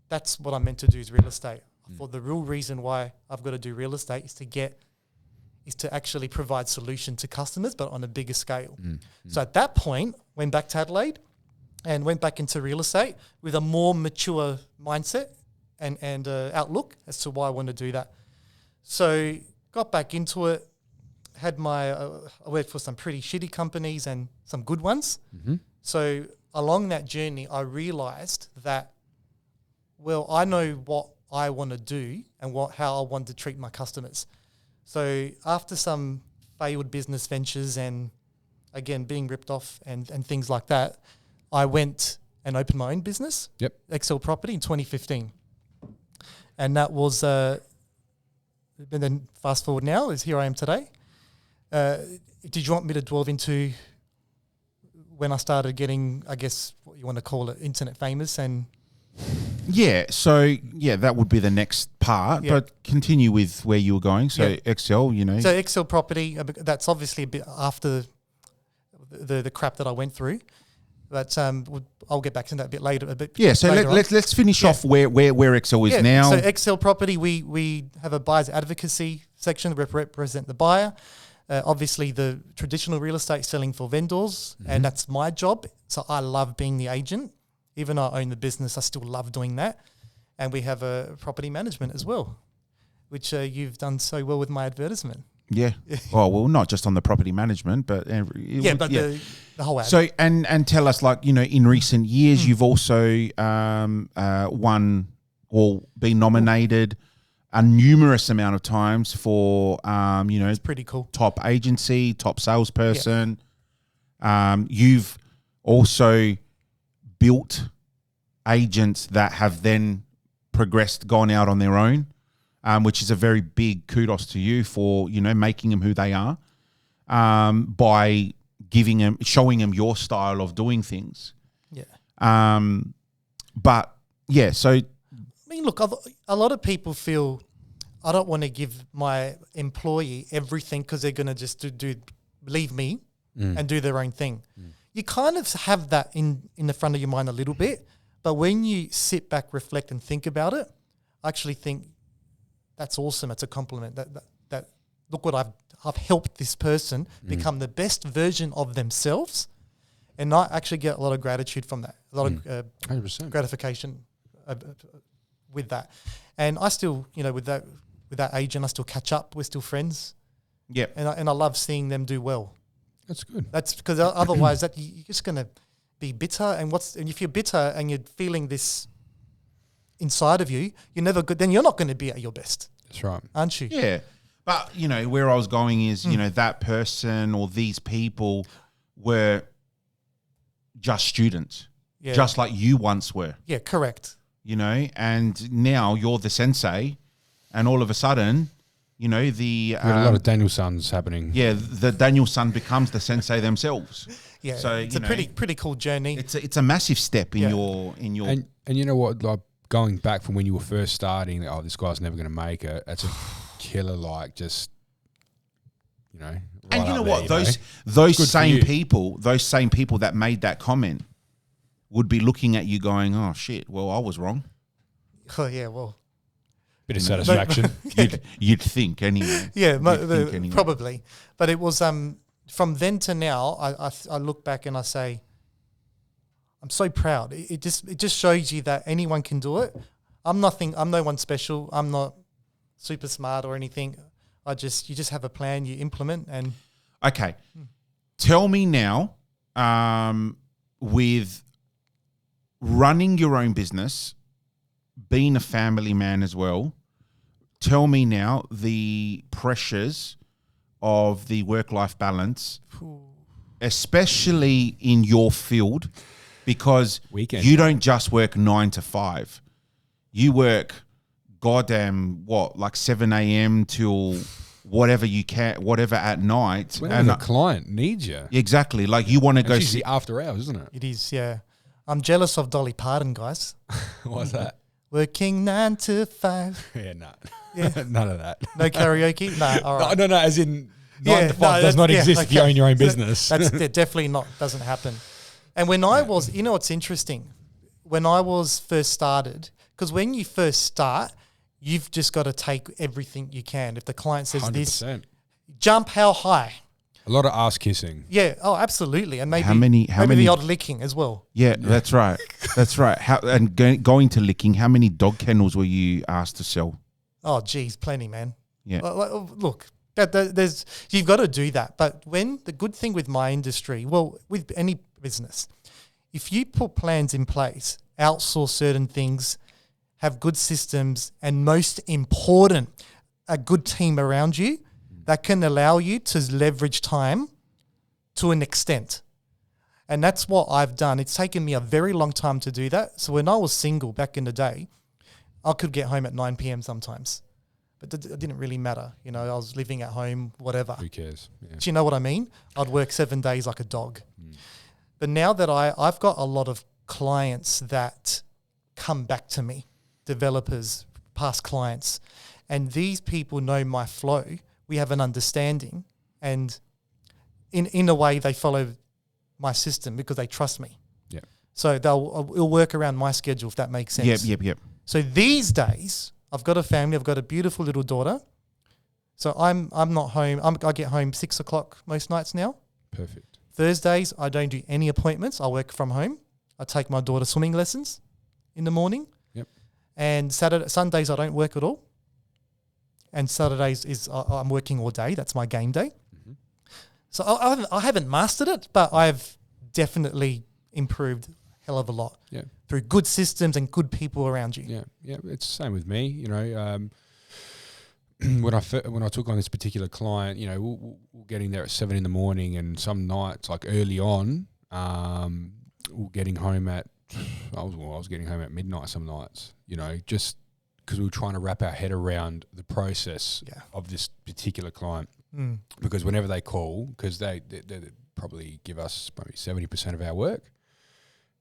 S4: that's what I'm meant to do is real estate. I thought the real reason why I've got to do real estate is to actually provide solution to customers, but on a bigger scale. So at that point, went back to Adelaide, and went back into real estate with a more mature mindset and outlook as to why I want to do that. So got back into it, had I worked for some pretty shitty companies and some good ones.
S3: Mm-hmm.
S4: So along that journey, I realized that, well, I know what I want to do and how I want to treat my customers. So after some failed business ventures and, again, being ripped off and things like that, I went and opened my own business, XSelL Property, in 2015. And that was, and then fast forward now, is here I am today. Did you want me to delve into when I started getting, I guess, what you want to call it, internet famous and...
S2: Yeah, so that would be the next part, but continue with where you were going. So XSelL, you know.
S4: So XSelL Property, that's obviously a bit after the crap that I went through, but I'll get back to that a bit later.
S2: So let's finish off where XSelL is now.
S4: So XSelL Property, we have a buyer's advocacy section that represent the buyer. Obviously, the traditional real estate selling for vendors, and that's my job. So I love being the agent. Even though I own the business, I still love doing that. And we have a property management as well, which you've done so well with my advertisement.
S2: Yeah. well, not just on the proproperty management, but
S4: the whole ad.
S2: So and tell us, like, you know, in recent years, you've also won or been nominated a numerous amount of times for
S4: it's pretty cool.
S2: Top agency, top salesperson. You've also built agents that have then progressed, gone out on their own, which is a very big kudos to you for, you know, making them who they are, by showing them your style of doing things.
S4: Yeah.
S2: So
S4: I mean, look, a lot of people feel I don't want to give my employee everything because they're going to just leave me and do their own thing. You kind of have that in the front of your mind a little bit, but when you sit back, reflect, and think about it, I actually think that's awesome. It's a compliment. That look what I've helped this person become the best version of themselves, and I actually get a lot of gratitude from that, a lot of
S3: 100%
S4: gratification with that. And I still, you know, with that agent, I still catch up. We're still friends.
S2: Yeah,
S4: and I love seeing them do well.
S3: That's good.
S4: That's because otherwise that you're just going to be bitter. And if you're bitter and you're feeling this inside of you, you're never good. Then you're not going to be at your best.
S3: That's right.
S4: Aren't you?
S2: Yeah. But, you know, where I was going is, you know, that person or these people were just students, just like you once were.
S4: Yeah, correct.
S2: You know, and now you're the sensei, and all of a sudden, you know,
S3: a lot of Daniel sons happening.
S2: Yeah, the Daniel son becomes the sensei themselves.
S4: Yeah,
S2: so
S4: it's a pretty cool journey.
S2: It's a massive step in your
S3: and you know what, like going back from when you were first starting, this guy's never going to make it. That's a killer, like just, you know. Right,
S2: and you know
S3: there,
S2: what, those same people that made that comment would be looking at you going, oh shit, well, I was wrong.
S4: Oh yeah, well.
S3: Bit of satisfaction.
S2: You'd think anyway.
S4: Yeah, probably. But it was from then to now. I look back and I say, I'm so proud. It just shows you that anyone can do it. I'm no one special. I'm not super smart or anything. You just have a plan, you implement, and
S2: okay. Tell me now, with running your own business, being a family man as well, tell me now the pressures of the work-life balance, especially in your field, because you don't just work 9 to 5. You work like 7 a.m. till whatever you can, whatever at night.
S3: When the client needs you.
S2: Exactly. Like you want to go
S3: see after hours, isn't it?
S4: It is, yeah. I'm jealous of Dolly Parton, guys.
S3: What's that?
S4: Working 9 to 5.
S3: Yeah, no. Yeah. None of that.
S4: No karaoke? No, all right.
S3: No, as in 9 to 5 does not exist if you own your own business.
S4: That's definitely doesn't happen. And when I was, you know what's interesting? When I was first started, because when you first start, you've just got to take everything you can. If the client says
S3: 100%.
S4: this, jump how high.
S3: A lot of ass kissing.
S4: Yeah. Oh, absolutely. And maybe
S2: How many-
S4: maybe the odd licking as well.
S2: Yeah, that's right. That's right. Going to licking, how many dog kennels were you asked to sell?
S4: Oh, geez, plenty, man.
S2: Yeah.
S4: Look, there's you've got to do that. But when the good thing with my industry, well, with any business, if you put plans in place, outsource certain things, have good systems, and most important, a good team around you that can allow you to leverage time to an extent. And that's what I've done. It's taken me a very long time to do that. So when I was single back in the day, I could get home at 9 p.m. sometimes. But it didn't really matter. You know, I was living at home, whatever.
S3: Who cares? Yeah.
S4: Do you know what I mean? I'd work 7 days like a dog. But now that I've got a lot of clients that come back to me, developers, past clients, and these people know my flow. We have an understanding, and in a way they follow my system because they trust me.
S3: Yeah.
S4: So it'll work around my schedule, if that makes sense.
S2: Yep.
S4: So these days, I've got a family. I've got a beautiful little daughter. So I'm not home. I get home 6 o'clock most nights now.
S3: Perfect.
S4: Thursdays, I don't do any appointments. I work from home. I take my daughter swimming lessons in the morning.
S3: Yep.
S4: And Sundays, I don't work at all. And Saturdays I'm working all day. That's my game day.
S3: Mm-hmm.
S4: So I haven't mastered it, but I've definitely improved a hell of a lot.
S3: Yeah.
S4: Through good systems and good people around you.
S3: Yeah. It's the same with me. You know, when I took on this particular client, you know, we're getting there at 7 a.m, and some nights, like early on, we're getting home at I was getting home at midnight some nights. You know, just because we were trying to wrap our head around the process of this particular client. Because whenever they call, because they probably give us maybe 70% of our work.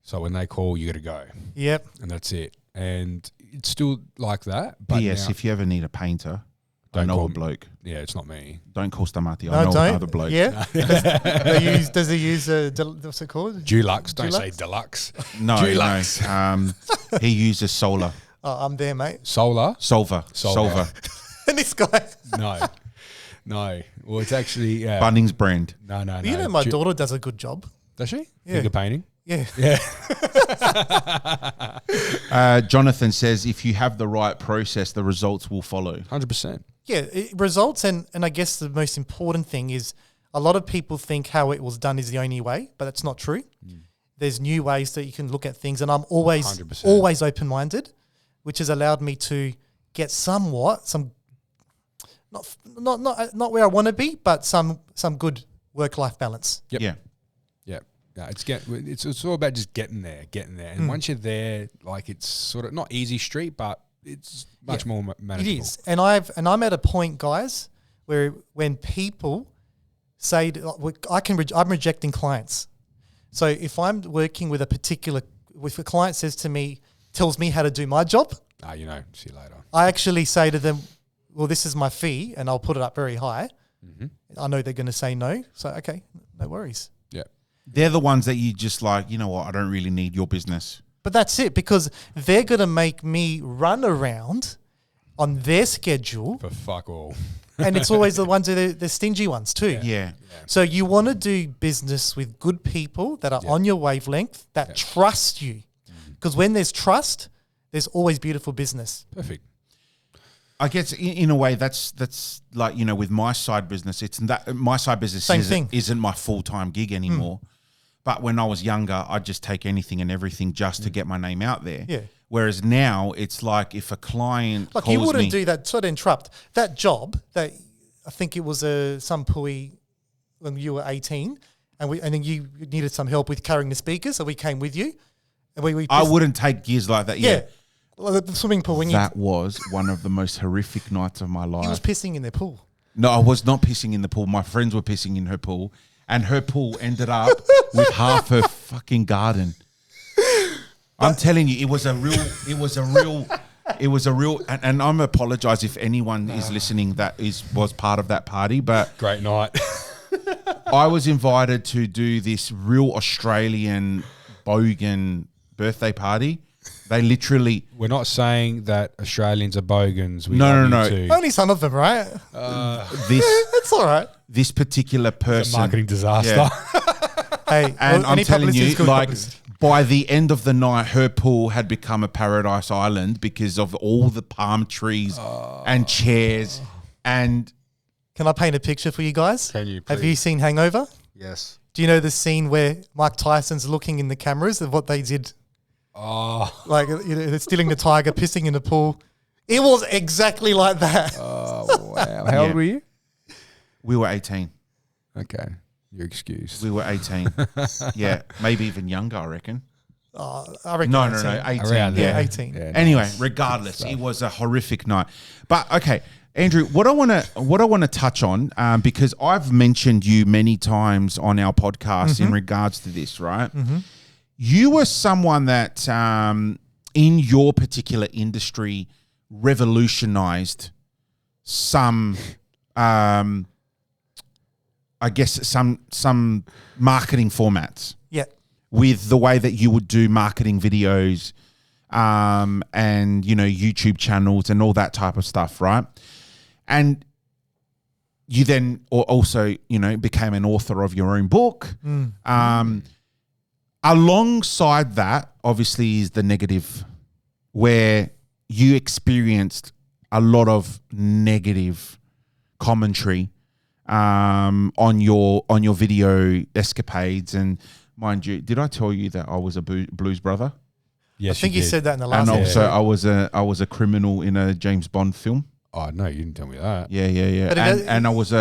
S3: So when they call, you got to go.
S4: Yep.
S3: And that's it. And it's still like that. But
S2: P.S.
S3: now,
S2: If you ever need a painter, I
S3: Don't
S2: know
S3: call
S2: a
S3: me.
S2: bloke.
S3: yeah, it's not me.
S2: Don't call Stamati.
S4: No,
S2: I know
S4: don't.
S2: another bloke.
S4: Yeah. Does he use what's it called?
S3: Dulux. Don't say
S4: Dulux?
S3: deluxe.
S2: No,
S3: Dulux.
S2: no. He uses solar.
S4: Oh, I'm there, mate.
S3: Solar?
S2: Solver.
S4: And this guy.
S3: No. Well, it's actually
S2: Bunnings brand.
S3: No.
S4: You know, my daughter does a good job.
S3: Does she?
S4: Yeah.
S3: Finger painting.
S4: Yeah.
S3: Yeah.
S2: Jonathan says, if you have the right process, the results will follow.
S3: 100%.
S4: Yeah, it results, and I guess the most important thing is a lot of people think how it was done is the only way, but that's not true. There's new ways that you can look at things, and I'm always
S3: 100%.
S4: open-minded, which has allowed me to get some not where I want to be, but some good work-life balance.
S3: Yep.
S2: Yeah.
S3: Yeah, it's all about just getting there. And once you're there, like it's sort of not easy street, but it's much more manageable.
S4: It is, and I'm at a point, guys, where when people say I'm rejecting clients. So if I'm working with if a client tells me how to do my job,
S3: You know, see you later.
S4: I actually say to them, well, this is my fee, and I'll put it up very high. I know they're going to say no, so okay, no worries.
S3: Yeah.
S2: They're the ones that you just like, you know what, I don't really need your business.
S4: But that's it, because they're going to make me run around on their schedule,
S3: For fuck all.
S4: and it's always the ones that are the stingy ones too.
S2: Yeah.
S4: So you want to do business with good people that are on your wavelength, that trust you. Because when there's trust, there's always beautiful business.
S3: Perfect.
S2: I guess in a way that's like, you know, with my side business, my side business isn't my full-time gig anymore. But when I was younger, I'd just take anything and everything just to get my name out there.
S4: Yeah.
S2: Whereas now it's like if a client
S4: Like
S2: calls
S4: you wouldn't
S2: me,
S4: do that. Sorry to interrupt. That job that I think it was some pui when you were 18, and then you needed some help with carrying the speakers, so we came with you. And we
S2: I wouldn't take gigs like that.
S4: yeah. Well, the swimming pool when
S2: That was one of the most horrific nights of my
S4: he was
S2: life.
S4: pissing in their pool.
S2: No, I was not pissing in the pool. My friends were pissing in her pool, and her pool ended up with half her fucking garden. I'm telling you, it was a real, and I'm apologize if anyone is listening that was part of that party, but
S3: Great night.
S2: I was invited to do this real Australian bogan birthday party They literally.
S3: We're not saying that Australians are bogans. We
S2: No,
S3: love
S2: no,
S3: you
S2: no.
S3: too.
S4: Only some of them, right?
S2: This
S4: It's all right.
S2: this particular person.
S3: Marketing disaster.
S2: Yeah.
S4: Hey,
S2: And I'm
S4: any
S2: telling
S4: publicity
S2: you,
S4: is good
S2: like,
S4: publicity.
S2: by the end of the night, her pool had become a paradise island because of all the palm trees and chairs. And
S4: Can I paint a picture for you guys?
S3: Can you,
S4: Have you
S3: please?
S4: seen Hangover?
S3: Yes.
S4: Do you know the scene where Mike Tyson's looking in the cameras of what they did?
S3: Oh,
S4: Like, they're stealing the tiger, pissing in the pool. It was exactly like that.
S3: wow. How old
S2: Yeah.
S3: were you?
S2: we were 18.
S3: Okay. You're excused.
S2: We were 18. Yeah, maybe even younger, I reckon.
S4: I reckon
S2: No,
S4: 18.
S2: 18.
S3: Around
S4: Yeah,
S3: there.
S4: 18.
S3: Yeah,
S2: Anyway,
S3: nice.
S2: regardless, it was a horrific night. But okay, Andrew, what I want to touch on, because I've mentioned you many times on our podcast in regards to this, right? You were someone that, in your particular industry, revolutionized some, I guess, some marketing formats
S4: Yeah.
S2: with the way that you would do marketing videos, and YouTube channels and all that type of stuff, right? And you then also became an author of your own book. Alongside that, obviously, is the negative, where you experienced a lot of negative commentary on your video escapades. And mind you, did I tell you that I was a blues brother?
S3: Yes,
S4: I think you
S3: did.
S4: said that in the
S2: And
S4: last
S2: also,
S4: episode.
S2: I was a criminal in a James Bond film.
S3: Oh no, you didn't tell me that.
S2: Yeah.
S4: But
S2: And I was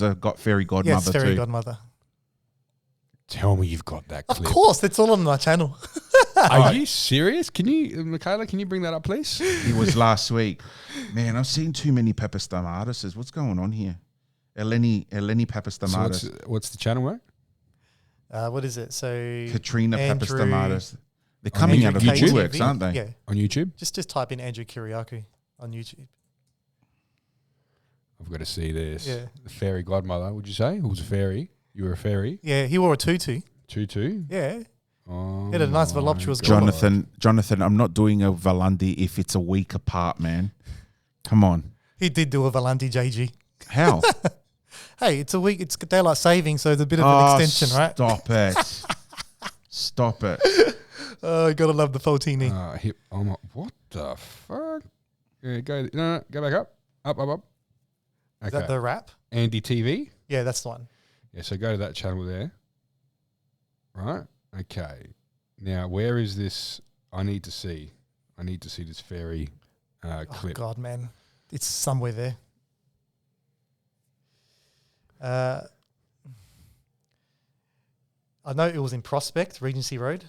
S2: a fairy godmother
S4: Yes, fairy
S2: too.
S4: godmother.
S3: Tell me you've got that
S4: Of
S3: clip.
S4: course, that's all on my channel.
S3: Are you serious? Can you, Michaela? Can you bring that up, please?
S2: It was last week. Man, I've seen too many Pepper Stamatis. What's going on here? Eleni Pepper
S3: So
S2: Stamatis.
S3: what's the channel, mate?
S4: What is it? So
S2: Katrina Pepper
S4: Andrew-
S2: Stamatis. They're coming out of
S3: YouTube?
S2: woodworks, aren't they?
S4: Yeah.
S3: On YouTube?
S4: Just type in Andrew Kyriacou on YouTube.
S3: I've got to see this.
S4: Yeah.
S3: The fairy godmother, would you say? Who was a fairy? You were a fairy?
S4: Yeah, he wore a tutu.
S3: Tutu?
S4: Yeah.
S3: Oh,
S4: He had a nice voluptuous
S2: Jonathan, I'm not doing a Valandi if it's a week apart, man. Come on.
S4: He did do a Valandi JG.
S2: How?
S4: Hey, it's a week. It's daylight saving, so it's a bit of an extension, right?
S2: Stop it. Stop it.
S4: Oh, you gotta love the Fotini.
S3: what the fuck? Yeah, go back up. Up. Okay.
S4: Is that the rap?
S3: Andy TV?
S4: Yeah, that's the one.
S3: Yeah, so go to that channel there. Right? Okay. Now, where is this? I need to see this fairy
S4: Oh
S3: clip.
S4: God, man, it's somewhere there. I know it was in Prospect, Regency Road,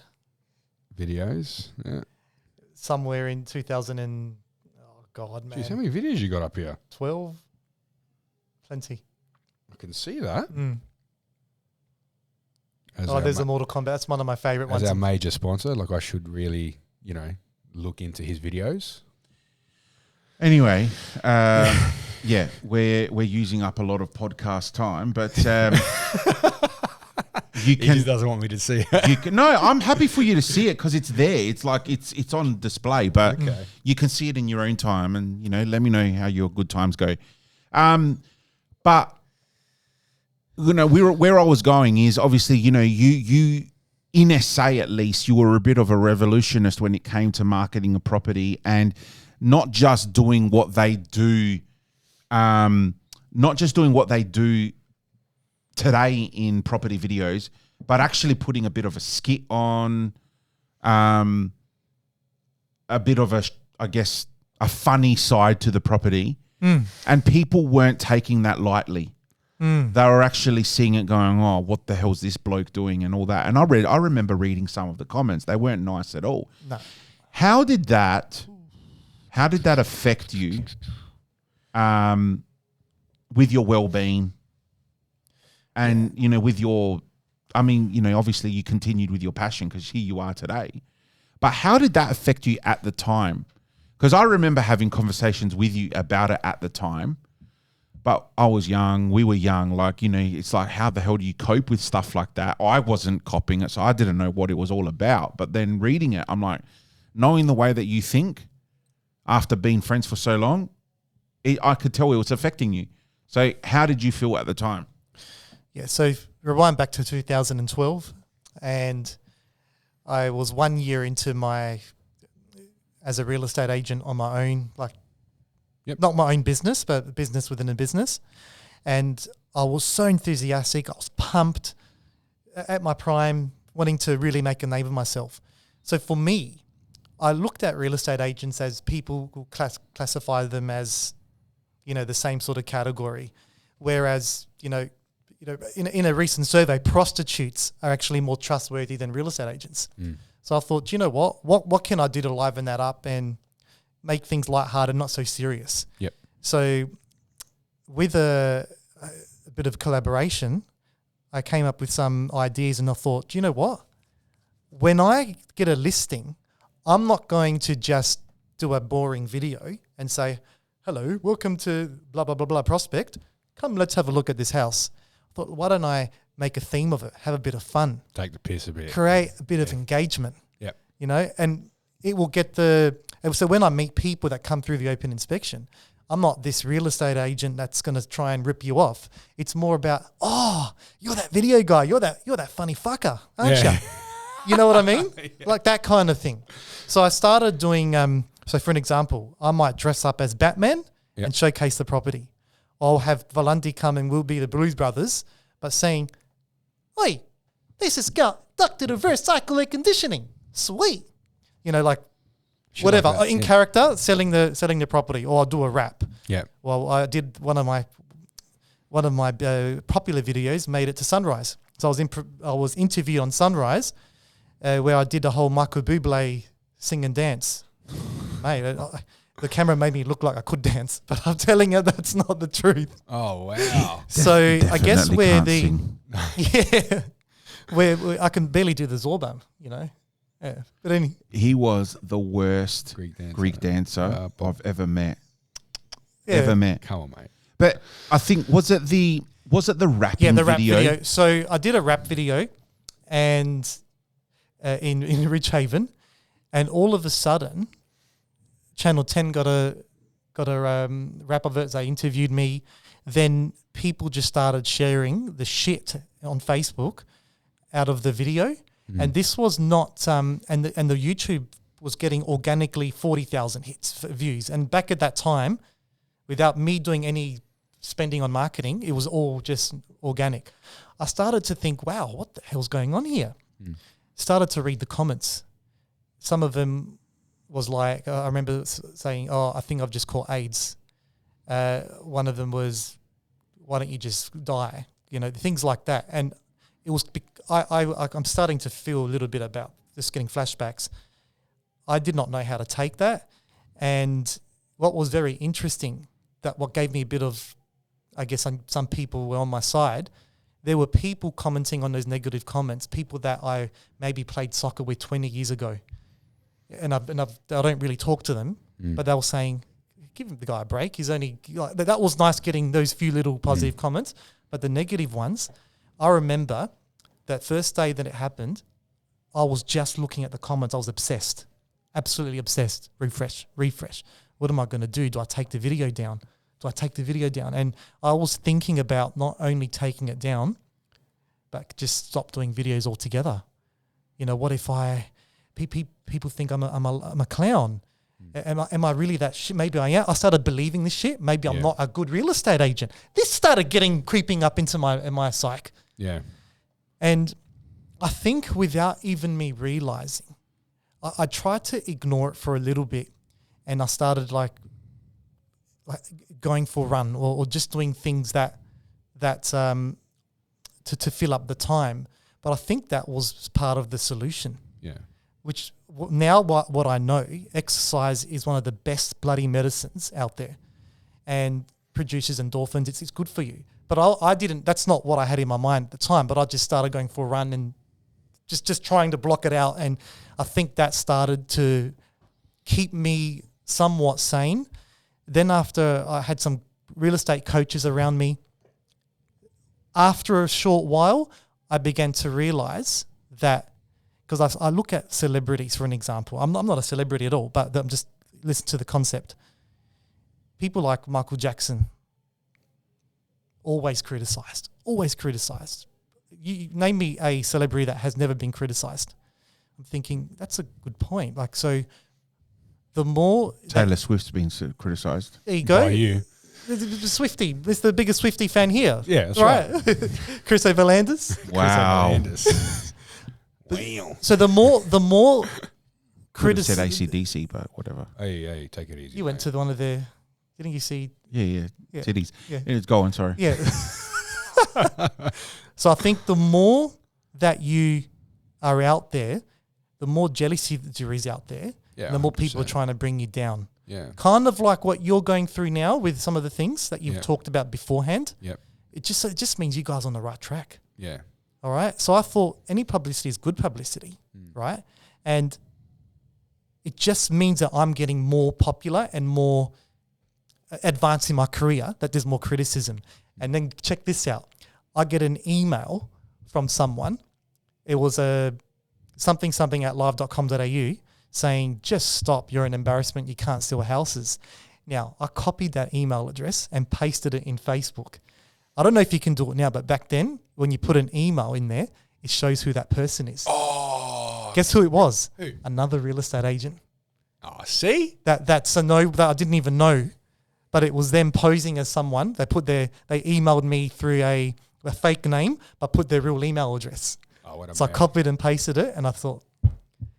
S3: Videos. Yeah.
S4: somewhere in 2000 and oh God, man,
S3: Jeez, how many videos you got up here?
S4: 12, plenty.
S3: I can see that. As
S4: Oh,
S3: our
S4: there's
S3: ma-
S4: a Mortal Kombat. That's one of my favorite
S3: as
S4: ones.
S3: our major sponsor. Like, I should really, look into his videos.
S2: Anyway, yeah, we're using up a lot of podcast time, but you
S3: He
S2: can.
S3: just doesn't want me to see it.
S2: No, I'm happy for you to see it because it's there. It's like it's on display, but you can see it in your own time, and let me know how your good times go. But where I was going is obviously you in SA at least you were a bit of a revolutionist when it came to marketing a property and not just doing what they do, today in property videos, but actually putting a bit of a skit on, a bit of a funny side to the property. And people weren't taking that lightly. They were actually seeing it going, oh, what the hell's this bloke doing and all that. And I remember reading some of the comments. They weren't nice at all.
S4: No.
S2: How did that affect you with your well-being and, with your, obviously you continued with your passion because here you are today. But how did that affect you at the time? Because I remember having conversations with you about it at the time, but I was young, we were young, it's like, how the hell do you cope with stuff like that? I wasn't copying it, so I didn't know what it was all about. But then reading it, I'm like, knowing the way that you think after being friends for so long, I could tell it was affecting you. So how did you feel at the time?
S4: Yeah, so rewind back to 2012, and I was 1 year into as a real estate agent on my own, not my own business, but a business within a business. And I was so enthusiastic. I was pumped at my prime, wanting to really make a name of myself. So for me, I looked at real estate agents as people who classify them as, the same sort of category. Whereas, in a recent survey, prostitutes are actually more trustworthy than real estate agents. So I thought, you know what can I do to liven that up and make things lighthearted, not so serious?
S3: Yep.
S4: So with a bit of collaboration, I came up with some ideas, and I thought, you know what? When I get a listing, I'm not going to just do a boring video and say, hello, welcome to blah, blah, blah, blah prospect. Come, let's have a look at this house. I thought, why don't I make a theme of it, have a bit of fun,
S3: Take the piss a bit.
S4: create a bit of engagement,
S3: Yep.
S4: and it will get so when I meet people that come through the open inspection, I'm not this real estate agent that's going to try and rip you off. It's more about, you're that video guy, you're that funny fucker, aren't you? You know what I mean? Like that kind of thing. So I started doing, so for an example, I might dress up as Batman and showcase the property. I'll have Valandi come and we'll be the Blues Brothers, but saying, oi, this has got ducted reverse cycle air conditioning. Sweet.
S3: Shit
S4: Whatever.
S3: like that,
S4: In character, selling the property, or I'll do a rap.
S3: Yeah.
S4: Well, I did one of my popular videos, made it to Sunrise. So I was interviewed on Sunrise, where I did a whole Michael Bublé sing and dance. Mate, the camera made me look like I could dance, but I'm telling you that's not the truth.
S3: Oh, wow.
S4: So I guess
S2: Definitely
S4: where
S2: can't sing.
S4: where I can barely do the Zorba, Yeah. But
S2: He was the worst
S3: Greek
S2: dancer I've ever met.
S4: Yeah.
S2: Ever met.
S3: Come on, mate.
S2: But I think, was it the rapping
S4: the rap
S2: video?
S4: video. So I did a rap video, and in Ridge Haven, and all of a sudden, Channel 10 got a rap of it. They interviewed me. Then people just started sharing the shit on Facebook out of the video. And this was not, and the YouTube was getting organically 40,000 views. And back at that time, without me doing any spending on marketing, it was all just organic. I started to think, wow, what the hell's going on here? Started to read the comments. Some of them was like, I remember saying, I think I've just caught AIDS. One of them was, why don't you just die? Things like that. And it was, I'm starting to feel a little bit about just getting flashbacks. I did not know how to take that. And what was very interesting, that what gave me a bit of, I guess some people were on my side, there were people commenting on those negative comments, people that I maybe played soccer with 20 years ago. And I don't really talk to them, but they were saying, give the guy a break. He's only, that was nice getting those few little positive comments, but the negative ones, I remember that first day that it happened, I was just looking at the comments. I was obsessed, absolutely obsessed. Refresh. What am I going to do? Do I take the video down? And I was thinking about not only taking it down, but just stop doing videos altogether. What if people think I'm a clown? Am I really that shit? Maybe I am. I started believing this shit. Maybe I'm not a good real estate agent. This started creeping up into my psyche.
S3: Yeah.
S4: And I think without even me realizing, I tried to ignore it for a little bit, and I started like going for a run or just doing things that to fill up the time. But I think that was part of the solution.
S3: Yeah.
S4: Which now what I know, exercise is one of the best bloody medicines out there, and produces endorphins. It's good for you. But I didn't. That's not what I had in my mind at the time. But I just started going for a run and just trying to block it out. And I think that started to keep me somewhat sane. Then after I had some real estate coaches around me, after a short while, I began to realize that because I look at celebrities for an example. I'm not a celebrity at all, but I'm just listen to the concept. People like Michael Jackson, always criticized. You name me a celebrity that has never been criticized. I'm thinking that's a good point. Like, so the more
S2: Taylor Swift's been criticized.
S4: there you go.
S3: By you.
S4: The Swiftie. This is the biggest Swiftie fan here.
S3: Yeah, that's right.
S4: Chris Overlanders.
S2: Wow.
S3: Wow.
S4: So the more
S2: Could have said
S4: criticism.
S2: AC/DC, but whatever.
S3: Hey, take it easy.
S4: You went to one of their. Didn't you see?
S2: Yeah.
S4: Yeah.
S2: Titties.
S4: Yeah.
S2: It's going, sorry.
S4: Yeah. So I think the more that you are out there, the more jealousy there is out there,
S3: Yeah,
S4: the more people are
S3: 100%.
S4: trying to bring you down.
S3: Yeah.
S4: Kind of like what you're going through now with some of the things that you've
S3: Yeah.
S4: talked about beforehand.
S3: Yep.
S4: It just means you guys are on the right track.
S3: Yeah.
S4: All right. So I thought any publicity is good publicity, right? And it just means that I'm getting more popular and more advanced in my career, that there's more criticism. And then check this out. I get an email from someone. It was something at live.com.au saying, just stop, you're an embarrassment, you can't sell houses. Now, I copied that email address and pasted it in Facebook. I don't know if you can do it now, but back then, when you put an email in there, it shows who that person is.
S3: Oh.
S4: Guess who it was?
S3: Who?
S4: Another real estate agent.
S3: Oh, see?
S4: That's a no that I didn't even know, but it was them posing as someone. They emailed me through a fake name, but put their real email address.
S3: Oh, what a
S4: So I
S3: man.
S4: copied and pasted it, and I thought,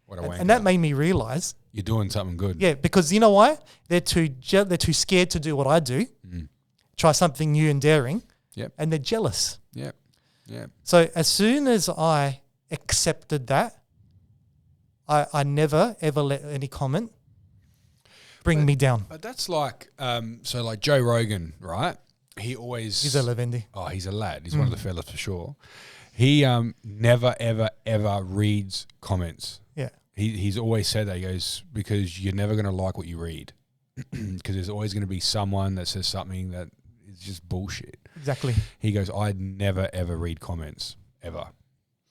S3: What a wanker.
S4: and that made me realize,
S3: You're doing something good.
S4: yeah, because you know why? They're too scared to do what I do, try something new and daring,
S3: Yep.
S4: and they're jealous.
S3: Yep. Yep.
S4: So as soon as I accepted that, I never ever let any comment bring me down.
S3: But that's like, so like Joe Rogan, right? He always...
S4: He's a Levendi.
S3: Oh, he's a lad. He's one of the fellas for sure. He never, ever, ever reads comments.
S4: Yeah.
S3: He's always said that. He goes, because you're never going to like what you read. Because there's always going to be someone that says something that is just bullshit.
S4: Exactly.
S3: He goes, I never, ever read comments, ever.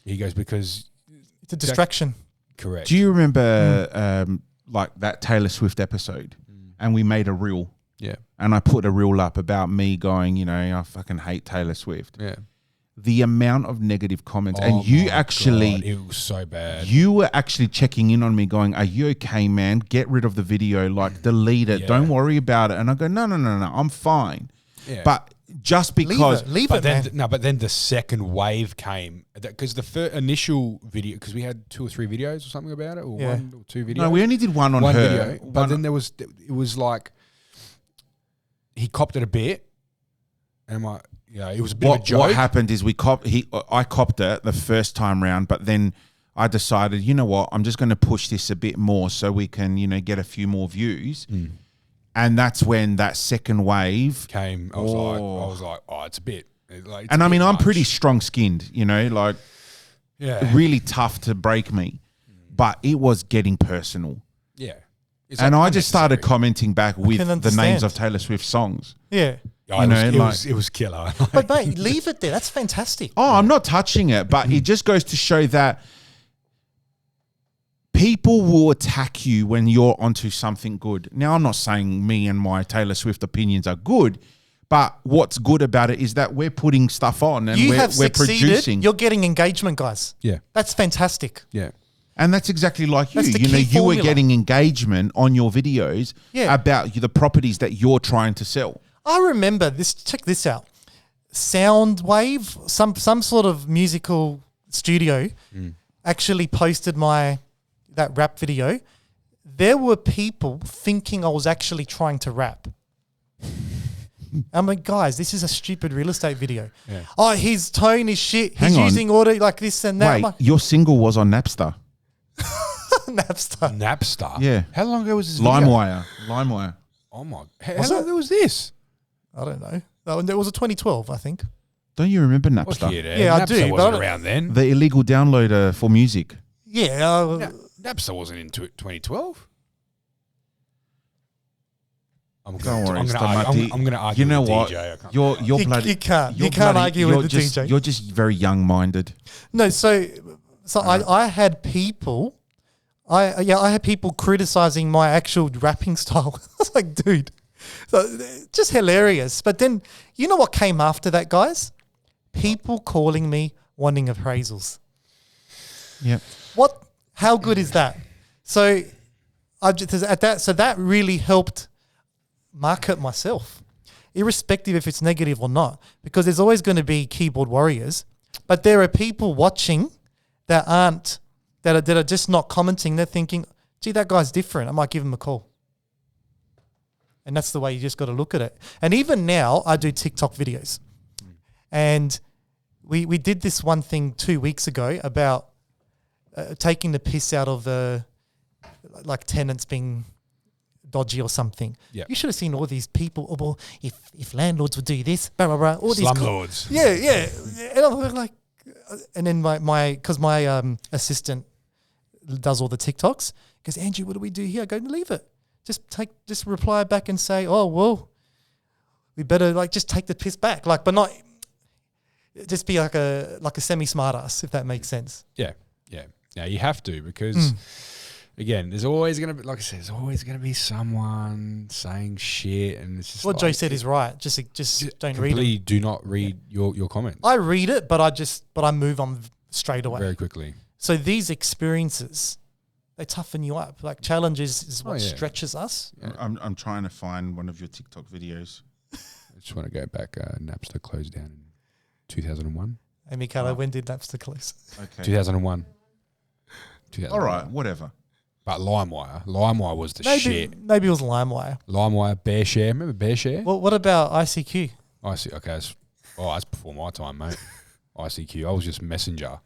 S3: He goes, because...
S4: It's a distraction.
S3: Correct.
S2: Do you remember like that Taylor Swift episode? And we made a reel.
S3: Yeah.
S2: And I put a reel up about me going, you know, I fucking hate Taylor Swift.
S3: Yeah.
S2: The amount of negative comments.
S3: Oh
S2: and you
S3: my
S2: actually...
S3: God, it was so bad.
S2: You were actually checking in on me going, are you okay, man? Get rid of the video, like delete it.
S3: Yeah.
S2: Don't worry about it. And I go, no, I'm fine.
S3: Yeah.
S2: But just because...
S4: Leave
S3: But
S4: it,
S3: then,
S4: man.
S3: but then the second wave came because the initial video, because we had 2 or 3 videos or something about it, or
S4: Yeah.
S3: 1 or 2 videos.
S2: No, we only did one on
S3: one
S2: her.
S3: video. But
S2: One-
S3: then it was like he copped it a bit, and I'm like, yeah, it was a bit of a joke.
S2: What happened is I copped it the first time round, but then I decided, you know what, I'm just going to push this a bit more so we can, you know, get a few more views. And that's when that second wave
S3: Came, I was like, oh, it's a bit. Like, it's
S2: and
S3: a
S2: I mean,
S3: bit
S2: I'm
S3: much.
S2: pretty strong-skinned, you know, like
S3: yeah,
S2: really tough to break me, but it was getting personal.
S3: yeah. It's
S2: And
S3: like
S2: I just started
S3: unnecessary.
S2: commenting back with
S4: can
S2: the names
S4: understand.
S2: of Taylor Swift songs.
S4: Yeah.
S3: Oh,
S2: you know,
S3: it was killer.
S4: But mate, leave it there. That's fantastic.
S2: Oh, I'm not touching it, but it just goes to show that people will attack you when you're onto something good. Now, I'm not saying me and my Taylor Swift opinions are good, but what's good about it is that we're putting stuff on and
S4: You
S2: we're
S4: have succeeded.
S2: producing.
S4: You're getting engagement, guys.
S3: Yeah.
S4: That's fantastic.
S3: Yeah.
S2: And that's exactly like you.
S4: That's the
S2: You know,
S4: key
S2: you were
S4: formula.
S2: getting engagement on your videos
S4: Yeah.
S2: about the properties that you're trying to sell.
S4: I remember this. Check this out. Soundwave, some sort of musical studio, actually posted that rap video. There were people thinking I was actually trying to rap. I'm like, guys, this is a stupid real estate video.
S3: Yeah.
S4: Oh, his tone is shit. He's
S2: Hang on.
S4: using audio like this and that. I'm
S2: Wait,
S4: like,
S2: your single was on Napster?
S4: Napster.
S3: Napster.
S2: Yeah.
S3: How long ago was this? Video?
S2: LimeWire.
S3: Oh my! How long ago was this?
S4: I don't know. It was a 2012, I think.
S2: Don't you remember
S3: Well,
S2: Napster?
S4: Yeah, I
S3: Napster
S4: do, but I
S3: wasn't
S4: don't-
S3: around then.
S2: The illegal downloader for music.
S4: Yeah.
S3: Napster wasn't in 2012.
S2: Don't worry,
S3: I'm
S2: Stamati.
S3: going to argue
S2: You know
S3: with
S2: what?
S3: DJ. I can't-
S2: You're
S4: You
S2: bloody.
S4: can't.
S2: you're
S4: You can't
S2: bloody-
S4: argue
S2: you're
S4: with the
S2: just,
S4: DJ.
S2: You're just very young-minded.
S4: No, so So I had people, I had people criticizing my actual rapping style. I was like, dude, so just hilarious. But then, you know what came after that, guys? People calling me wanting appraisals.
S2: Yep.
S4: What? How good is that? So that really helped market myself, irrespective if it's negative or not, because there's always going to be keyboard warriors, but there are people watching that are just not commenting. They're thinking, gee, that guy's different. I might give him a call. And that's the way you just got to look at it. And even now, I do TikTok videos. And we did this one thing 2 weeks ago about taking the piss out of like tenants being dodgy or something.
S3: Yeah.
S4: You should have seen all these people. Oh, well, if landlords would do this, blah, blah, blah. All
S3: Slumlords.
S4: Yeah. And I was like, and then my assistant does all the TikToks. Goes, Andrew, what do we do here? I go, leave it. Just reply back and say, oh, well, we better just take the piss back. But not just be like a semi-smart ass, if that makes sense.
S3: Yeah. Yeah, you have to, because again, there's always going to be, like I said, there's always going to be someone saying shit, and it's just
S4: What Joe said is right. Just don't read it.
S3: Do not read your comments.
S4: I read it, but I move on straight away.
S3: Very quickly.
S4: So these experiences, they toughen you up. Like challenges is what stretches us.
S3: Yeah.
S2: I'm trying to find one of your TikTok videos.
S3: I just want to go back. Napster closed down in 2001.
S4: Hey, Mikala, when did Napster close?
S2: Okay.
S3: 2001.
S2: All right, whatever.
S3: But LimeWire was the shit.
S4: Maybe it was LimeWire.
S3: LimeWire, BearShare. Remember BearShare?
S4: Well, what about ICQ?
S3: I see. Okay, that's before my time, mate. ICQ. I was just Messenger.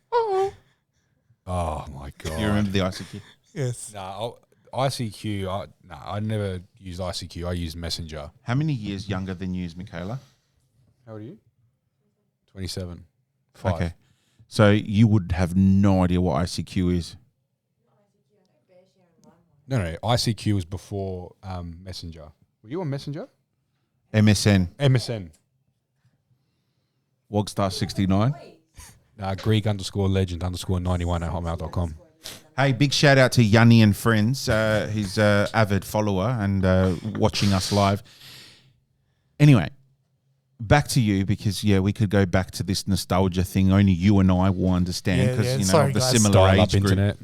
S3: Oh my god.
S2: You remember the ICQ?
S4: Yes.
S3: No, ICQ. I never used ICQ. I used Messenger.
S2: How many years younger than you is Michaela?
S3: How old are you? 27.
S2: 5. Okay. So you would have no idea what ICQ is.
S3: No. ICQ was before Messenger. Were you on Messenger?
S2: MSN.
S3: MSN.
S2: Wogstar69.
S3: Greek_legend_91@hotmail.com.
S2: Hey, big shout out to Yanni and friends. He's an avid follower and watching us live. Anyway, back to you, because we could go back to this nostalgia thing. Only you and I will understand, because
S4: Sorry,
S2: the
S4: guys.
S2: similar
S3: Dial-up
S2: age group.
S3: internet.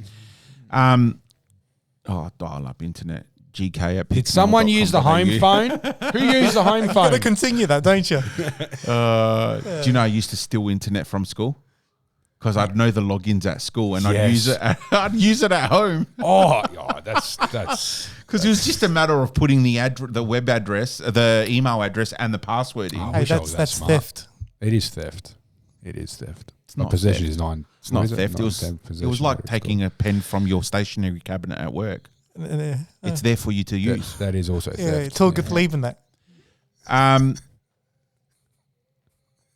S2: Dial-up internet. GK at
S3: Did someone use the home phone? Who used the home
S4: You've got to
S3: phone?
S4: continue that, don't you?
S2: Do you know I used to steal internet from school? Because I'd know the logins at school and I'd use it. I'd use it at home.
S3: That's
S2: Because it was just a matter of putting the web address, the email address, and the password in.
S3: I
S4: Hey,
S3: wish I was that
S4: that's
S3: smart.
S4: theft.
S3: It is theft. It's
S2: not
S3: possession
S2: theft.
S3: is 9.
S2: It's not theft. It was like taking a pen from your stationery cabinet at work. It's there for you to use.
S3: That is also theft.
S4: It's all good leaving that.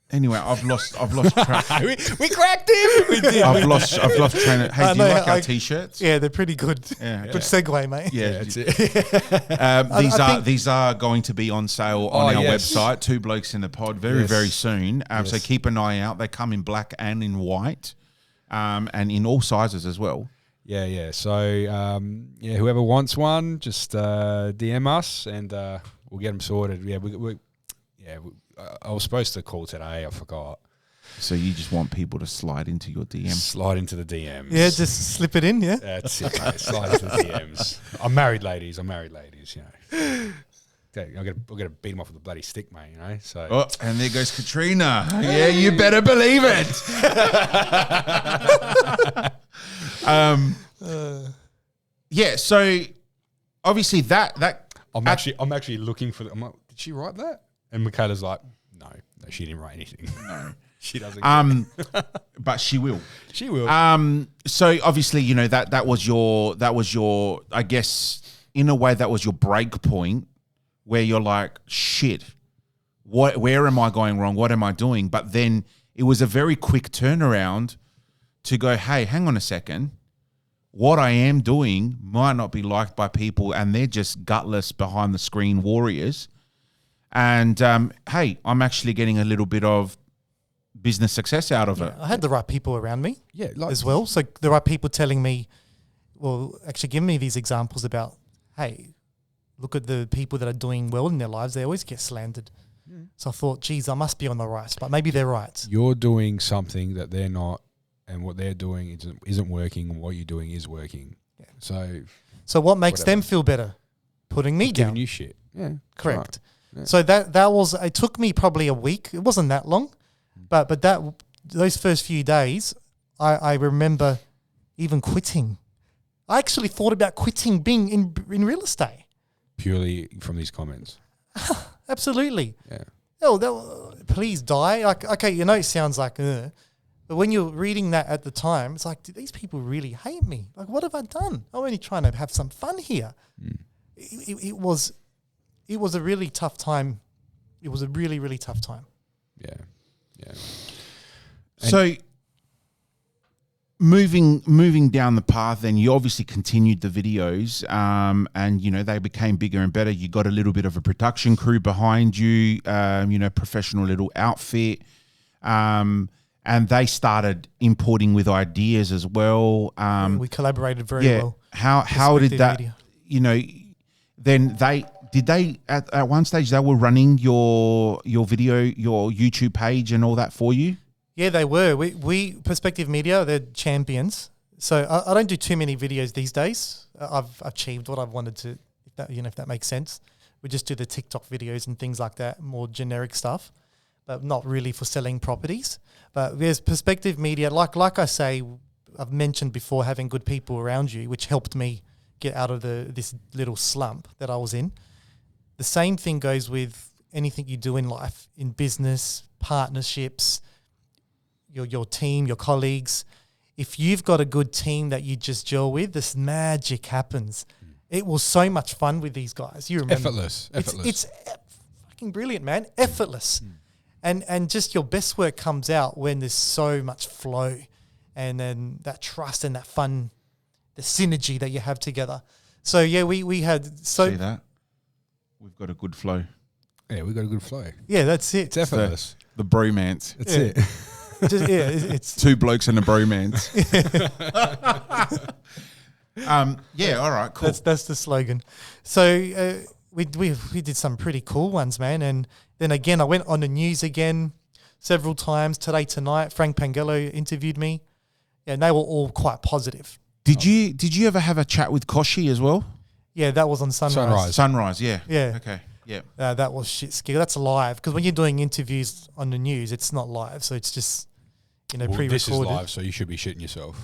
S2: Anyway, I've lost track.
S3: we cracked him. We did.
S2: I've lost train of. Hey, do you like our t-shirts?
S4: Yeah, they're pretty good.
S2: Yeah.
S4: Good segue, mate.
S2: Yeah.
S3: That's it.
S2: These are going to be on sale on our
S3: yes.
S2: website. Two Blokes in the Pod very soon. So
S3: Yes.
S2: keep an eye out. They come in black and in white, and in all sizes as well.
S3: Yeah. So whoever wants one, just DM us and we'll get them sorted. I was supposed to call today. I forgot.
S2: So you just want people to slide into your DM.
S3: Slide into the DMs.
S4: Yeah, just slip it in, yeah.
S3: That's it, mate. Slide into the DMs. I'm married, ladies. You know. We're gonna beat them off with a bloody stick, mate. You know. So.
S2: Oh, and there goes Katrina. Yeah, you better believe it. So obviously that
S3: I'm actually looking for. I'm like, did she write that? And Michaela's like, no, she didn't write anything. No, she doesn't.
S2: But she will.
S3: She will.
S2: So obviously, that was your. I guess in a way that was your break point, where you're like, shit, where am I going wrong? What am I doing? But then it was a very quick turnaround to go, hey, hang on a second. What I am doing might not be liked by people, and they're just gutless behind the screen warriors. And hey, I'm actually getting a little bit of business success out of it.
S4: I had the right people around me
S3: Yeah, like
S4: as well. So the right people telling me, well, actually giving me these examples about, hey, look at the people that are doing well in their lives. They always get slandered. So I thought, geez, I must be on the right spot. Maybe they're right.
S3: You're doing something that they're not, and what they're doing isn't working, and what you're doing is working. Yeah.
S4: So what makes
S3: Whatever.
S4: them feel better? Putting me
S3: Giving
S4: down.
S3: you shit. Yeah,
S4: Correct.
S3: right. Yeah.
S4: So that was, it took me probably a week. It wasn't that long, but those first few days, I remember even quitting. I actually thought about quitting being in real estate.
S3: Purely from these comments.
S4: Absolutely.
S3: Yeah.
S4: Oh, please die. Like, okay, it sounds like, but when you're reading that at the time, it's like, do these people really hate me? Like, what have I done? I'm only trying to have some fun here. It was a really tough time. It was a really, really tough time.
S3: Yeah. Yeah.
S2: So moving down the path, then you obviously continued the videos, and they became bigger and better. You got a little bit of a production crew behind you, professional little outfit, and they started importing with ideas as well.
S4: We collaborated very well.
S2: How did that?
S4: Media.
S2: Then they at one stage they were running your video, your YouTube page, and all that for you.
S4: Yeah, they were. We Perspective Media, they're champions. So I don't do too many videos these days. I've achieved what I've wanted to, if that makes sense. We just do the TikTok videos and things like that, more generic stuff, but not really for selling properties. But there's Perspective Media, like I say, I've mentioned before, having good people around you, which helped me get out of this little slump that I was in. The same thing goes with anything you do in life, in business, partnerships, your team, your colleagues. If you've got a good team that you just gel with, this magic happens. It was so much fun with these guys. You remember?
S3: Effortless.
S4: It's fucking brilliant, man. Effortless. And just your best work comes out when there's so much flow, and then that trust and that fun, the synergy that you have together. So yeah, we had
S2: See that? We've got a good flow.
S3: Yeah, we got a good flow.
S4: Yeah, that's it.
S3: It's effortless.
S2: The bromance.
S3: That's it.
S4: It's
S2: Two blokes and a bromance. All right, cool.
S4: That's the slogan. So we did some pretty cool ones, man. And then again, I went on the news again several times. Today, tonight, Frank Pangello interviewed me, and they were all quite positive.
S2: Did you ever have a chat with Koshi as well?
S4: Yeah, that was on Sunrise.
S2: Sunrise, yeah.
S4: Yeah.
S2: Okay, yeah.
S4: That was shit scary. That's live, because when you're doing interviews on the news, it's not live, so it's just pre-recorded.
S3: This is live, so you should be shitting yourself.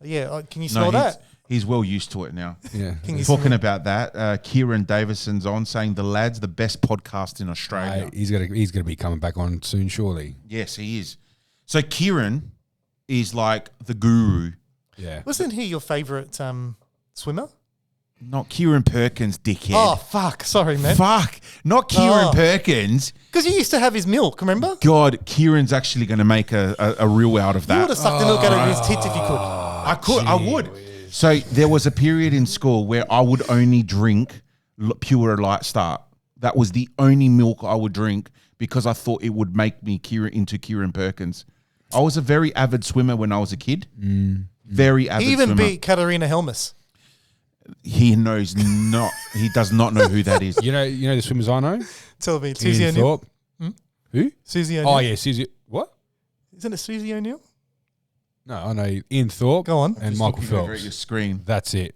S4: Yeah, can you smell that?
S2: He's well used to it now.
S3: Yeah.
S2: Talking about that, Kieran Davison's on saying the best podcast in Australia.
S3: He's gonna be coming back on soon, surely.
S2: Yes, he is. So Kieran is like the guru.
S3: Yeah.
S4: Wasn't he your favourite swimmer?
S2: Not Kieran Perkins, dickhead.
S4: Oh, fuck. Sorry, man.
S2: Fuck. Not Kieran Perkins.
S4: Because you used to have his milk, remember?
S2: God, Kieran's actually going to make a reel out of that.
S4: You would have sucked the milk out of his tits if you could.
S2: I would. So there was a period in school where I would only drink pure Light Start. That was the only milk I would drink because I thought it would make me into Kieran Perkins. I was a very avid swimmer when I was a kid. Very avid
S4: He even
S2: swimmer.
S4: beat Katarina Helmus.
S2: He knows not. He does not know who that is.
S3: You know the swimmers I know?
S4: Tell me, Susie
S3: Ian
S4: O'Neill.
S3: Thorpe. Who?
S4: Susie O'Neill.
S3: Oh yeah, Susie. What?
S4: Isn't it Susie O'Neill?
S3: No, I know Ian Thorpe.
S4: Go on.
S3: And
S2: Just
S3: Michael
S2: looking over at
S3: Phelps.
S2: your screen.
S3: That's it.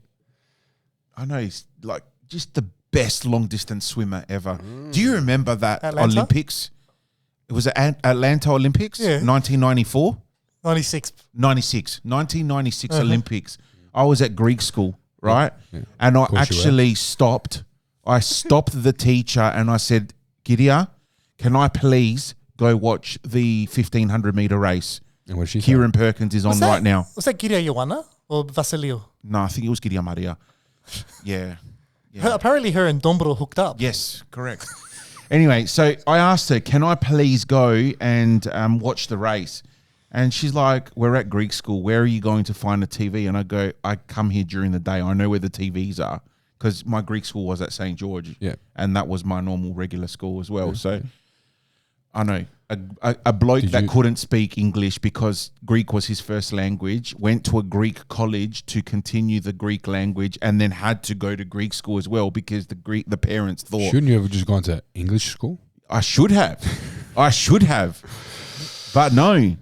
S2: I know he's like just the best long distance swimmer ever. Do you remember that
S4: Atlanta?
S2: Olympics? It was at Atlanta Olympics,
S4: Yeah.
S2: 1994,
S4: 96.
S2: 1996 Olympics. I was at Greek school, right?
S3: Yeah.
S2: And I
S3: course you
S2: actually stopped. I stopped the teacher and I said, Kyria, can I please go watch the 1500 meter race?
S3: And what did she say?
S2: Kieran Perkins is on right now.
S4: Was that Kyria Ioana or Vasilio?
S2: No, I think it was Kyria Maria. Yeah.
S4: Apparently her and Dombro hooked up.
S2: Yes, correct. Anyway, so I asked her, can I please go and watch the race? And she's like, we're at Greek school. Where are you going to find a TV? And I go, I come here during the day. I know where the TVs are because my Greek school was at St. George.
S3: Yeah.
S2: And that was my normal regular school as well. So I know. a bloke that couldn't speak English because Greek was his first language, went to a Greek college to continue the Greek language, and then had to go to Greek school as well because the parents thought.
S3: Shouldn't you have just gone to English school?
S2: I should have. But no.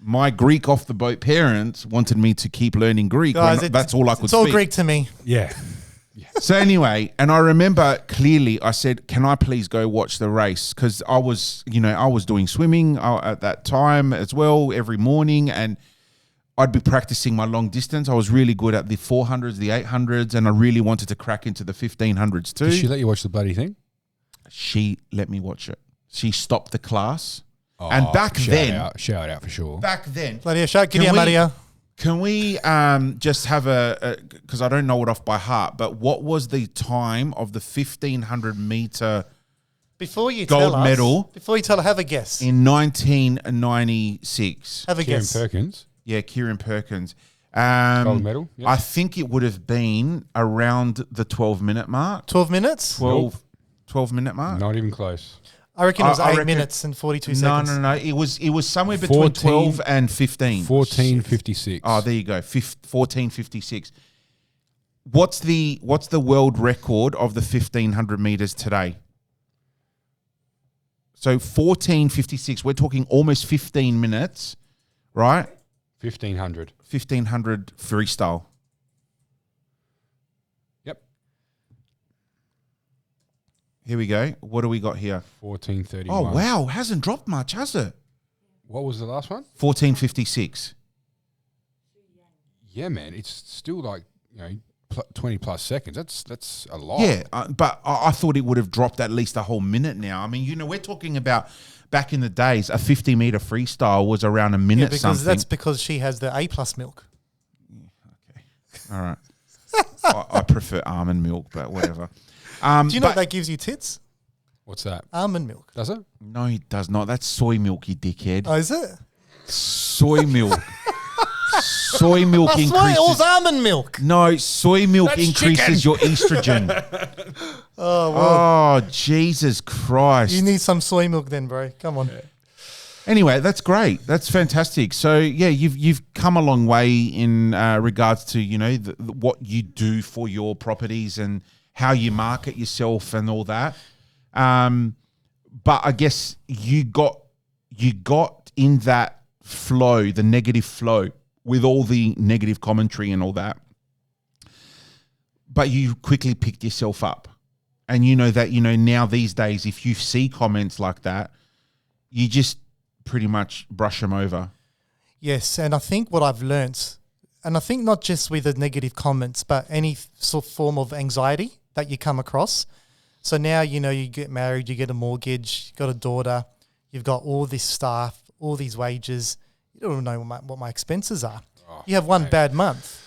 S2: My Greek off the boat parents wanted me to keep learning Greek.
S4: Guys,
S2: that's all I could speak.
S4: It's all Greek to me.
S3: Yeah.
S2: So anyway, and I remember clearly I said, can I please go watch the race? Because I was doing swimming at that time as well every morning, and I'd be practicing my long distance. I was really good at the 400s, the 800s, and I really wanted to crack into the 1500s too.
S3: Did she let you watch the bloody thing?
S2: She let me watch it. She stopped the class. And back then,
S3: shout out for sure.
S2: Back then,
S4: Maria, shout, give me a Maria.
S2: Can we just have because I don't know it off by heart, but what was the time of the 1500 meter
S4: Before you
S2: gold
S4: tell us,
S2: medal?
S4: Before you tell her, have a guess.
S2: In 1996.
S4: Have a
S3: Kieran
S4: guess.
S3: Perkins.
S2: Yeah, Kieran Perkins.
S3: Gold medal. Yep.
S2: I think it would have been around the 12-minute mark.
S4: 12 minutes?
S2: 12-minute mark?
S3: Not even close.
S4: I reckon it was
S2: I
S4: 8
S2: reckon-
S4: minutes and 42 seconds.
S2: No. It was somewhere between 12 and 15.
S3: 14:56.
S2: Oh, there you go. 14:56. What's the world record of the 1500 meters today? So 14:56. We're talking almost 15 minutes, right?
S3: 1500.
S2: 1500 freestyle.
S3: Yep.
S2: Here we go. What do we got here?
S3: 14:31.
S2: Oh wow, hasn't dropped much, has it?
S3: What was the last one?
S2: 14:56.
S3: Yeah, man. It's still like 20 plus seconds. That's a lot.
S2: Yeah, but I thought it would have dropped at least a whole minute now. I mean, we're talking about back in the days, a 50-meter freestyle was around a minute something.
S4: That's because she has the A+ milk.
S2: Okay, all right. I prefer almond milk, but whatever.
S4: Do you know that gives you tits?
S3: What's that?
S4: Almond milk.
S3: Does it?
S2: No, it does not. That's soy milk, you dickhead.
S4: Oh, is it?
S2: Soy milk. Soy milk
S4: I swear
S2: increases.
S4: it was almond milk.
S2: No, soy milk
S3: That's
S2: increases your estrogen.
S4: Oh, well.
S2: Oh, Jesus Christ.
S4: You need some soy milk then, bro. Come on.
S2: Anyway, that's great. That's fantastic. So yeah, you've come a long way in regards to what you do for your properties and how you market yourself and all that. But I guess you got in that flow, the negative flow, with all the negative commentary and all that. But you quickly picked yourself up, and now these days, if you see comments like that, you just pretty much brush them over.
S4: Yes, and I think what I've learnt, and I think not just with the negative comments, but any sort of form of anxiety that you come across. So now, you get married, you get a mortgage, you've got a daughter, you've got all this staff, all these wages. You don't know what my expenses are.
S3: Oh,
S4: you have one bad month,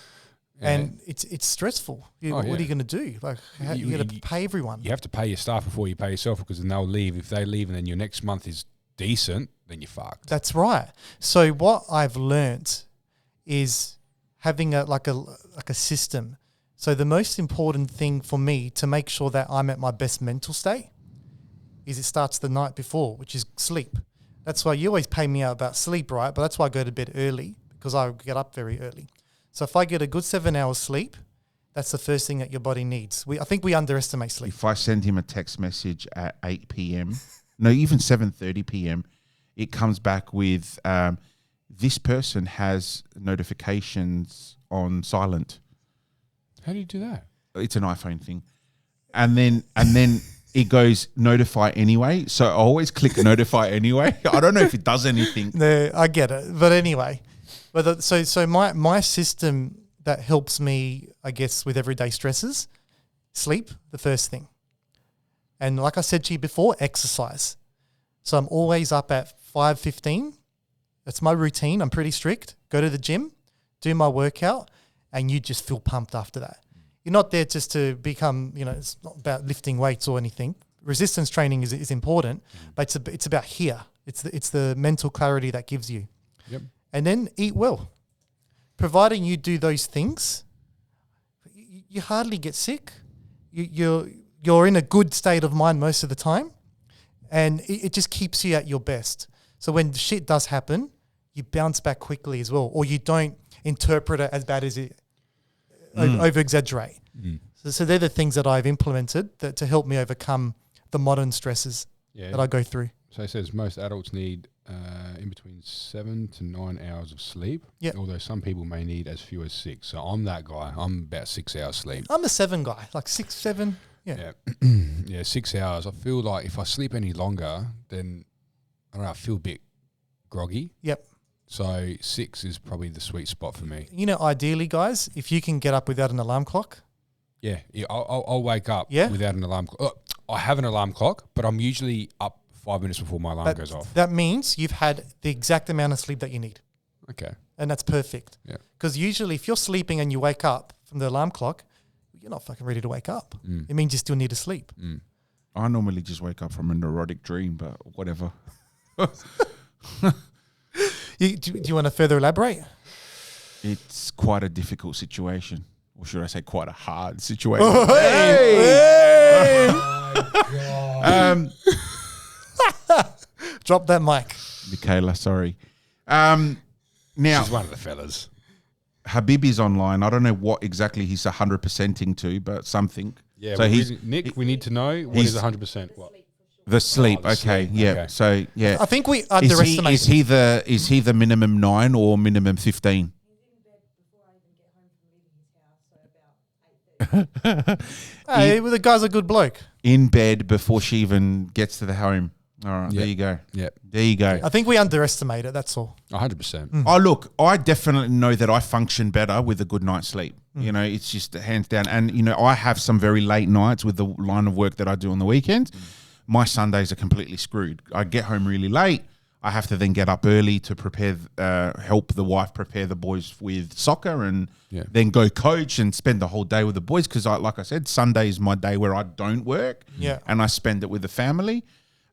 S3: Yeah.
S4: and it's stressful. What are you going to do? Like, you got to pay everyone.
S3: You have to pay your staff before you pay yourself, because then they'll leave. If they leave and then your next month is decent, then you're fucked.
S4: That's right. So what I've learnt is having a system. So the most important thing for me to make sure that I'm at my best mental state is it starts the night before, which is sleep. That's why you always pay me out about sleep, right? But that's why I go to bed early, because I get up very early. So if I get a good 7 hours sleep, that's the first thing that your body needs. I think we underestimate sleep.
S2: If I send him a text message at 8 p.m., no, even 7:30 p.m., it comes back with, this person has notifications on silent.
S3: How do you do that?
S2: It's an iPhone thing. And then it goes notify anyway. So I always click notify anyway. I don't know if it does anything.
S4: No, I get it. But anyway, so my system that helps me, I guess, with everyday stresses, sleep, the first thing. And like I said to you before, exercise. So I'm always up at 5:15. That's my routine. I'm pretty strict. Go to the gym, do my workout, and you just feel pumped after that. You're not there just to become, it's not about lifting weights or anything. Resistance training is important, but it's about here. It's the mental clarity that gives you.
S3: Yep.
S4: And then eat well. Providing you do those things, you hardly get sick. You're in a good state of mind most of the time, and it just keeps you at your best. So when shit does happen, you bounce back quickly as well, or you don't interpret it as bad as it over exaggerate. So they're the things that I've implemented to help me overcome the modern stresses that I go through.
S3: So it says most adults need in between 7 to 9 hours of sleep.
S4: Yep.
S3: Although some people may need as few as 6. So I'm that guy. I'm about 6 hours sleep.
S4: I'm a 7 guy, like 6, 7.
S3: Yeah. Yeah, 6 hours. I feel like if I sleep any longer, then I don't know, I feel a bit groggy.
S4: Yep.
S3: So 6 is probably the sweet spot for me.
S4: You know, ideally, guys, if you can get up without an alarm clock.
S3: Yeah, I'll wake up
S4: Yeah?
S3: without an alarm clock. I have an alarm clock, but I'm usually up 5 minutes before my alarm goes off.
S4: That means you've had the exact amount of sleep that you need.
S3: Okay.
S4: And that's perfect.
S3: Yeah.
S4: Because usually if you're sleeping and you wake up from the alarm clock, you're not fucking ready to wake up. It means you still need to sleep.
S2: I normally just wake up from a neurotic dream, but whatever.
S4: Do you want to further elaborate?
S2: It's quite a difficult situation. Or should I say quite a hard situation?
S4: Drop that mic.
S2: Michaela, sorry. Now,
S3: She's one of the fellas.
S2: Habibi's online. I don't know what exactly he's 100%ing to, but something.
S3: Yeah,
S2: so
S3: Nick, we need to know what
S2: he's-
S3: is 100%. What?
S2: the sleep.
S3: the
S2: Okay,
S3: sleep,
S2: yeah.
S3: okay.
S2: So yeah,
S4: I think we underestimate.
S2: Is he the minimum 9 or minimum 15?
S4: Hey, well, the guy's a good bloke.
S2: In bed before she even gets to the home. All right,
S3: Yeah.
S2: there you go.
S3: Yeah,
S2: There you go.
S4: I think we underestimate it. That's all.
S3: 100%.
S2: Oh, look, I definitely know that I function better with a good night's sleep. You know, it's just hands down. And, you know, I have some very late nights with the line of work that I do on the weekends. My Sundays are completely screwed. I get home really late. I have to then get up early to prepare, help the wife prepare the boys with soccer and then go coach and spend the whole day with the boys. Because, like I said, Sunday is my day where I don't work and I spend it with the family.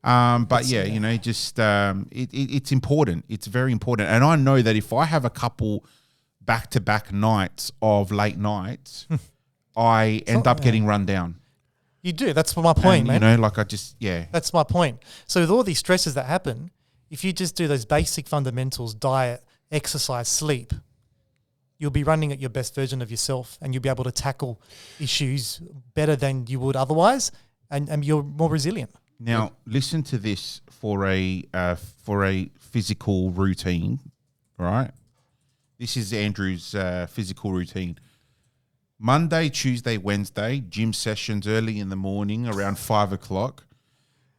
S2: But yeah, you know, just it's important. It's very important. And I know that if I have a couple back-to-back nights of late nights, I end up getting run down.
S4: You do. That's my point,
S2: And,
S4: man.
S2: you know, like I just,
S4: That's my point. So with all these stresses that happen, if you just do those basic fundamentals, diet, exercise, sleep, you'll be running at your best version of yourself and you'll be able to tackle issues better than you would otherwise, and you're more resilient.
S2: Now, listen to this for a physical routine, right? This is Andrew's physical routine. Monday, Tuesday, Wednesday, gym sessions early in the morning around 5 o'clock.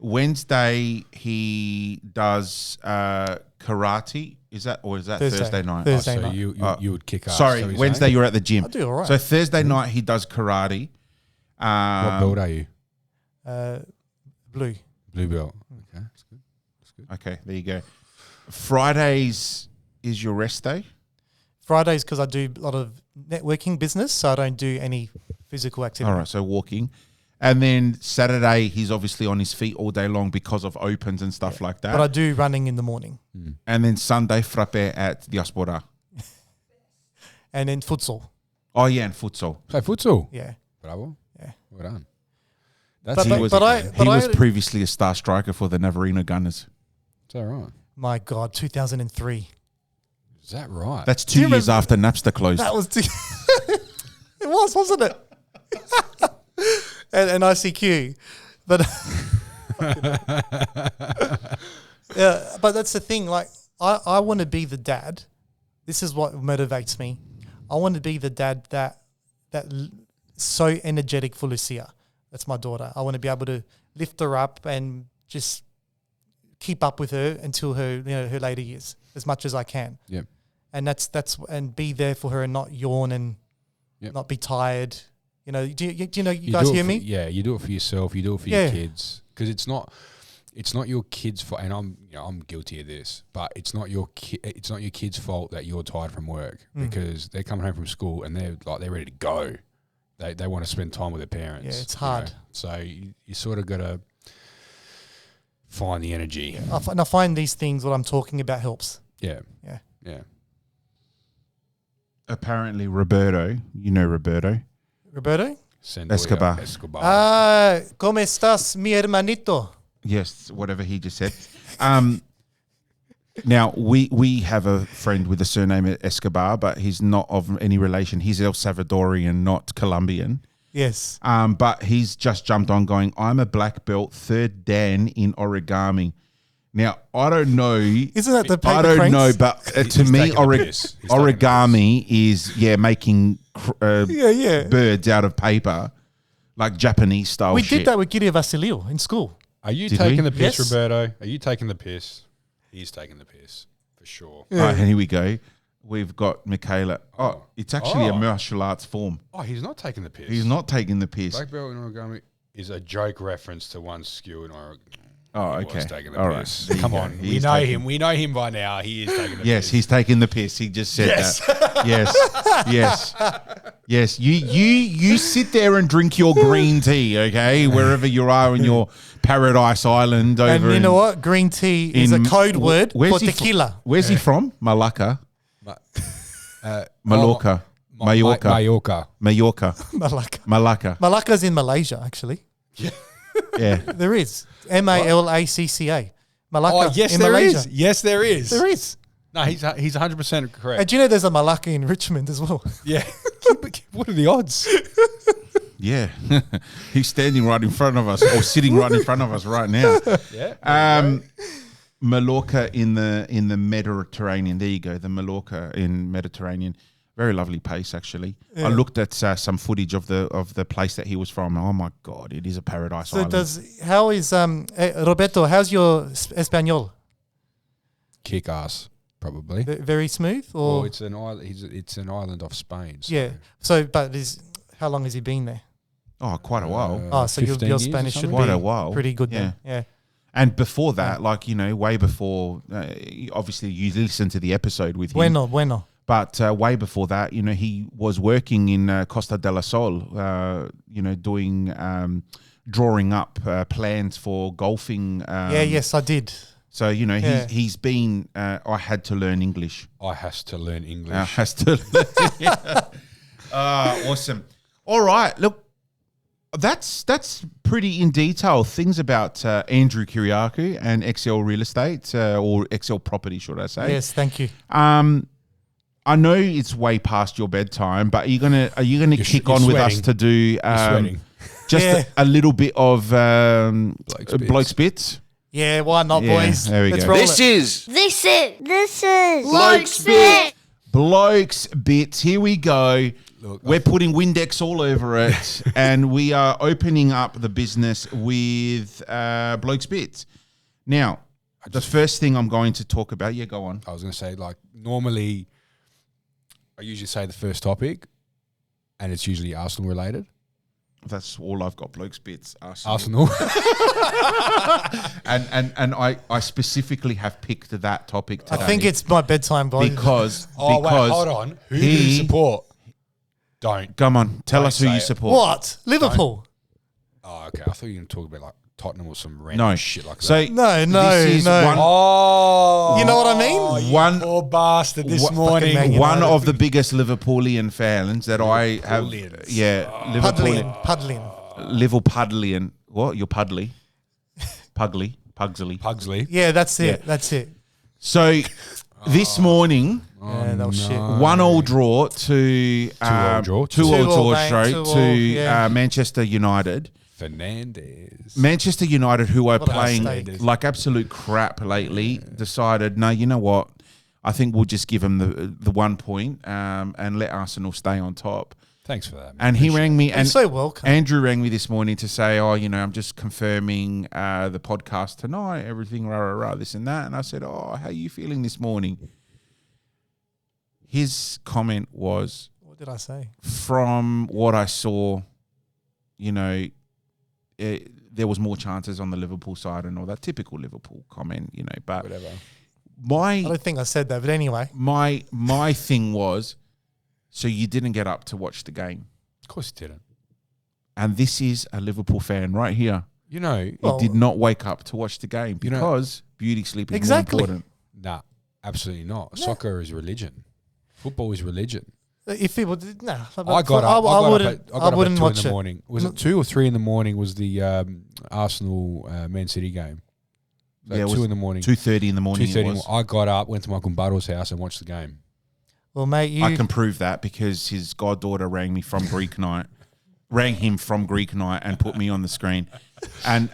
S2: Wednesday, he does karate. Is that Thursday night?
S4: Thursday
S3: So
S4: night.
S3: you would kick ass.
S2: Sorry,
S3: so you're
S2: Wednesday
S3: saying?
S2: you're at the gym.
S4: I do all right.
S2: So Thursday night he does karate.
S3: What belt are you?
S4: Blue.
S3: Blue belt. Okay, that's good. That's good.
S2: Okay, there you go. Fridays is your rest day.
S4: Fridays, because I do a lot of networking business, so I don't do any physical activity.
S2: All right, so walking. And then Saturday, he's obviously on his feet all day long because of opens and stuff like that.
S4: But I do running in the morning.
S2: And then Sunday, frappe at Diaspora.
S4: And then futsal.
S2: Oh, yeah, and futsal.
S3: Play futsal.
S4: Yeah.
S3: Bravo.
S4: Yeah.
S3: Well done.
S4: But-
S3: That's
S4: but
S2: He
S4: I-
S2: was previously a star striker for the Navarino Gunners.
S3: Is that right?
S4: My God, 2003.
S3: Is that right?
S2: That's
S4: Do you
S2: 2 years
S4: remember-
S2: after Napster closed.
S4: That was... It was, wasn't it? and ICQ. But... yeah, but that's the thing. Like, I want to be the dad. This is what motivates me. I want to be the dad that so energetic for Lucia. That's my daughter. I want to be able to lift her up and just keep up with her until her her later years as much as I can.
S3: Yep.
S4: And that's and be there for her and not yawn and not be tired. You know, do you guys hear me?
S3: Yeah, you do it for yourself. You do it for your kids, because it's not your kids' fault. And I'm guilty of this, but it's not your kids' fault that you're tired from work, because they're coming home from school and they're ready to go. They want to spend time with their parents.
S4: Yeah, it's hard.
S3: So you sort of got to find the energy.
S4: Yeah. I find these things, what I'm talking about, helps.
S3: Yeah.
S4: Yeah.
S3: Yeah.
S2: Apparently, Roberto, you know Roberto.
S4: Roberto?
S2: Escobar.
S4: ¿Cómo estás, mi hermanito?
S2: Yes, whatever he just said. Now, we have a friend with the surname Escobar, but he's not of any relation. He's El Salvadorian, not Colombian.
S4: Yes.
S2: But he's just jumped on going, I'm a black belt, third Dan in origami. Now, I don't know.
S4: Isn't that the paper
S2: I don't
S4: cranes?
S2: know, but to
S3: He's
S2: me,
S3: taking the piss. He's taking the
S2: origami is, making
S4: Yeah.
S2: birds out of paper, like Japanese style
S4: We
S2: shit.
S4: did that with Gideon Vasilio in school.
S3: Are you
S2: Did
S3: taking
S2: we?
S3: the piss,
S4: Yes.
S3: Roberto? Are you taking the piss? He's taking the piss for sure.
S2: All right, here we go. We've got Michaela. Oh, it's actually a martial arts form.
S3: Oh, he's not taking the piss.
S2: He's not taking the piss.
S3: Black belt in origami is a joke reference to one skill in origami.
S2: Oh,
S3: He
S2: okay.
S3: was taking the
S2: All right.
S3: piss.
S2: There you
S3: Come
S2: go.
S3: on, we
S2: He's
S3: know
S2: taking-
S3: him. We know him by now. He is taking the
S2: Yes,
S3: piss.
S2: he's taking the piss. He just said that. Yes. You sit there and drink your green tea, okay? Wherever you are in your paradise island over.
S4: And you
S2: in-
S4: know what? Green tea is a
S2: in-
S4: code word
S2: where's
S4: for
S2: he fr-
S4: tequila.
S2: Where's he from? Malacca,
S3: Uh,
S2: Mallorca, Mallorca,
S3: Mallorca.
S2: Mallorca,
S4: Malacca.
S2: Malacca.
S4: Malacca's in Malaysia, actually.
S2: Yeah.
S4: There is. Malacca. Malacca
S3: Oh, yes,
S4: in
S3: there
S4: Malaysia.
S3: is. Yes, there is.
S4: There is.
S3: No, he's 100% correct.
S4: And do you know there's a Malacca in Richmond as well?
S3: Yeah. What are the odds?
S2: Yeah. He's standing right in front of us or sitting right in front of us right now.
S3: Yeah.
S2: Mallorca in the Mediterranean. There you go. The Mallorca in Mediterranean. Very lovely place, actually. I looked at some footage of the place that he was from. Oh my God, it is a paradise
S4: So
S2: island.
S4: how is Roberto? How's your Espanol?
S3: Kick ass, probably.
S4: Very smooth,
S3: Well,
S4: or
S3: it's an island. It's an island off Spain. So
S4: yeah. So, but how long has he been there?
S2: Oh, quite a while.
S4: Oh, so
S3: 15
S4: your
S3: years or
S4: Spanish should
S3: something?
S4: be
S2: Quite a while.
S4: pretty good then. Yeah.
S2: And before that, way before, obviously you listened to the episode with him.
S4: Bueno.
S2: But way before that, he was working in Costa del Sol, doing, drawing up plans for golfing.
S4: Yes, I did.
S2: So, he's been, I had to learn English.
S3: I has to learn English.
S2: Has to learn. Awesome. All right. Look, that's pretty in detail. Things about Andrew Kyriacou and XSELL Real Estate, or XSELL Property, should I say.
S4: Yes, thank you.
S2: I know it's way past your bedtime, but are you gonna kick
S3: you're
S2: on with us
S3: sweating.
S2: to do
S3: sweating.
S2: just
S4: Yeah.
S2: a little bit of
S3: Blokes Bits.
S2: Blokes Bits?
S4: Yeah, why not,
S2: Yeah,
S4: boys?
S2: there we
S4: Let's
S2: go.
S4: roll
S1: This
S4: it.
S1: is
S6: This is Blokes Bit.
S2: Blokes Bits. Here we go.
S3: Look,
S2: We're putting Windex all over it, and we are opening up the business with Blokes Bits. Now, the first thing I'm going to talk about. Yeah, go on.
S3: I was going to say, normally, I usually say the first topic, and it's usually Arsenal related.
S2: That's all I've got. Blokes Bits. Arsenal. and I specifically have picked that topic today.
S4: I think it's my bedtime, boys.
S2: because
S3: Oh, wait, hold on. Who do
S2: he-
S3: you support? Don't.
S2: Come on, tell
S3: Don't
S2: us who
S3: say
S2: you
S3: it.
S2: support.
S4: What? Liverpool?
S3: Oh, okay. I thought you were going to talk about Tottenham or some random
S2: No
S3: shit like
S2: So
S3: that.
S4: No,
S2: this is
S4: no.
S2: one,
S3: Oh,
S4: You know what I mean?
S3: you
S2: One-
S3: poor bastard this
S2: What-
S3: morning.
S4: fucking Man
S2: one
S4: United.
S2: of the biggest Liverpoolian fans that I have.
S3: Liverpoolians.
S2: Yeah,
S4: Puddling.
S2: Liverpudlian. What? You're Pudley? Pugsley.
S3: Pugsley.
S4: Yeah, that's it.
S2: Yeah.
S4: That's it.
S2: So this morning,
S4: Yeah, that was shit.
S2: 1-1 draw to
S3: 2-0 draw.
S2: 2-0 draw
S4: 2-0, mate,
S2: straight
S4: 2-0,
S2: to
S4: yeah.
S2: Manchester United.
S3: Fernandez.
S2: Manchester United, who are
S4: What a
S2: playing
S4: mistake.
S2: like absolute crap lately, decided, no, you know what? I think we'll just give them the 1 point and let Arsenal stay on top.
S3: Thanks for that. Man.
S2: And he rang me,
S4: You're
S2: and
S4: so welcome.
S2: Andrew rang me this morning to say, I'm just confirming the podcast tonight, everything, this and that. And I said, how are you feeling this morning? His comment was,
S4: What did I say?
S2: from what I saw, there was more chances on the Liverpool side and all that. Typical Liverpool comment, but
S3: Whatever.
S4: I
S2: my
S4: don't think I said that, but anyway.
S2: my thing was, so you didn't get up to watch the game.
S3: Of course he didn't.
S2: And this is a Liverpool fan right here.
S3: You know,
S2: He
S4: Well-
S2: did not wake up to watch the game
S3: You know-
S2: because beauty sleep is
S4: Exactly.
S2: more important.
S3: nah, absolutely not. Soccer is religion. Football is religion.
S4: If people did, nah.
S3: I got up.
S4: I wouldn't. I wouldn't
S3: at 2
S4: watch
S3: in the
S4: it.
S3: morning. Was it 2 or 3 in the morning? Was the Arsenal Man City game? So
S2: Yeah, it
S3: 2
S2: was
S3: in the morning.
S2: 2:30 in the morning.
S3: 2:30.
S2: It was.
S3: I got up, went to my Gumbado's house and watched the game.
S4: Well, mate, you
S2: I can prove that because his goddaughter rang him from Greek night and put me on the screen. And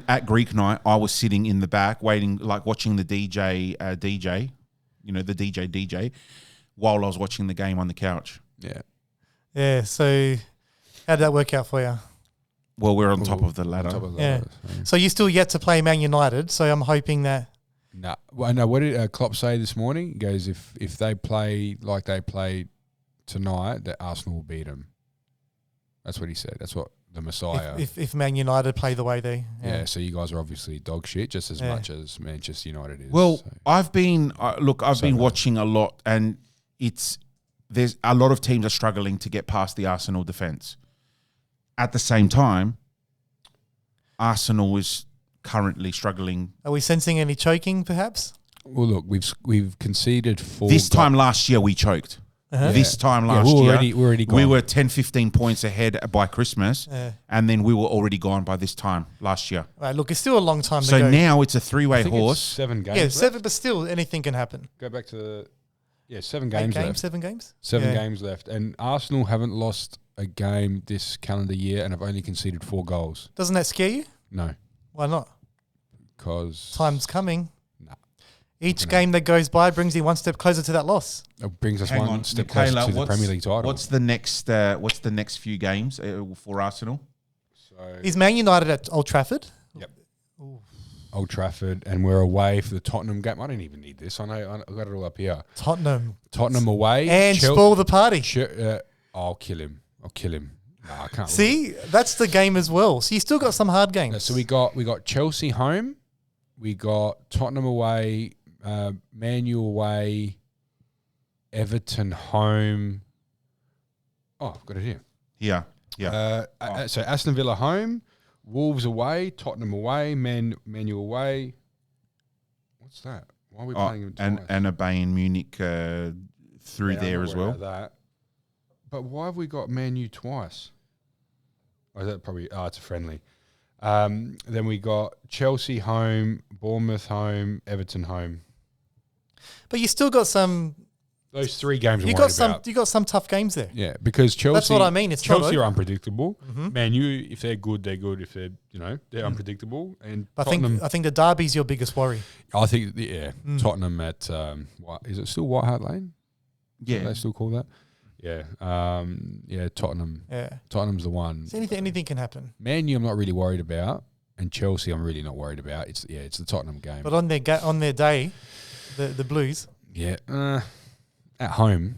S2: at Greek night, I was sitting in the back waiting, like watching the DJ, the DJ, while I was watching the game on the couch.
S3: Yeah.
S4: yeah. So how did that work out for you?
S2: Well, we're on top of the ladder.
S4: Yeah. So you're still yet to play Man United. So I'm hoping that.
S3: No. Well, no. What did Klopp say this morning? He goes, if they play like they played tonight, that Arsenal will beat them. That's what he said. That's what the Messiah.
S4: If Man United play the way they.
S3: Yeah. So you guys are obviously dog shit just as much as Manchester United is.
S2: Well,
S3: so.
S2: I've been watching a lot, and there's a lot of teams are struggling to get past the Arsenal defense. At the same time, Arsenal is currently struggling.
S4: Are we sensing any choking, perhaps?
S3: Well, look, we've conceded 4.
S2: This time last year, we choked.
S4: Uh-huh.
S2: This time last year,
S3: we're already gone.
S2: we were 10, 15 points ahead by Christmas,
S4: Yeah.
S2: and then we were already gone by this time last year.
S4: Right, look, it's still a long time to
S2: So
S4: go.
S2: now it's a three-way
S3: I think it's
S2: horse.
S3: 7 games.
S4: Yeah,
S3: left.
S4: 7, but still anything can happen.
S3: Go back to 7
S4: 8
S3: games
S4: games,
S3: left.
S4: 7 games?
S3: 7
S4: Yeah.
S3: games left, and Arsenal haven't lost a game this calendar year, and have only conceded 4 goals.
S4: Doesn't that scare you?
S3: No,
S4: Why not?
S3: because
S4: Time's coming.
S3: Nah.
S4: Each game that goes by brings you one step closer to that loss.
S3: it brings us
S2: Hang
S3: one
S2: on,
S3: step
S2: Michaela,
S3: closer to the Premier League title.
S2: What's the next few games for Arsenal?
S3: So,
S4: Is Man United at Old Trafford?
S3: Old Trafford, and we're away for the Tottenham game. I don't even need this. I know I got it all up here.
S4: Tottenham.
S3: Tottenham away
S4: And spoil the party.
S3: I'll kill him. No, I can't.
S4: See, that's the game as well. So you still got some hard games.
S3: So we got Chelsea home, we got Tottenham away, Man U away, Everton home. Oh, I've got it here.
S2: Yeah.
S3: So Aston Villa home, Wolves away, Tottenham away, Man U away. What's that? Why are we playing them twice?
S2: And a Bayern Munich through
S3: Yeah,
S2: there
S3: I'm
S2: as
S3: not worried
S2: well.
S3: about that. But why have we got Man U twice? Oh, is that probably? Oh, it's a friendly. Then we got Chelsea home, Bournemouth home, Everton home.
S4: But you still got some.
S3: Those 3 games
S4: You
S3: I'm
S4: got
S3: worried
S4: some.
S3: about.
S4: You got some tough games there.
S3: Yeah, because Chelsea.
S4: That's what I mean. It's
S3: Chelsea
S4: not
S3: are unpredictable.
S4: Mhm.
S3: Man U, if they're good, they're good. If they're unpredictable. And
S4: I
S3: Tottenham,
S4: think the derby's your biggest worry.
S3: Tottenham at is it still White Hart Lane?
S2: Yeah.
S3: Do they still call that? Yeah, Tottenham.
S4: Yeah.
S3: Tottenham's the one.
S4: So anything can happen.
S3: Man U, I'm not really worried about, and Chelsea, I'm really not worried about. It's the Tottenham game.
S4: But on their day, the Blues.
S3: Yeah, at home.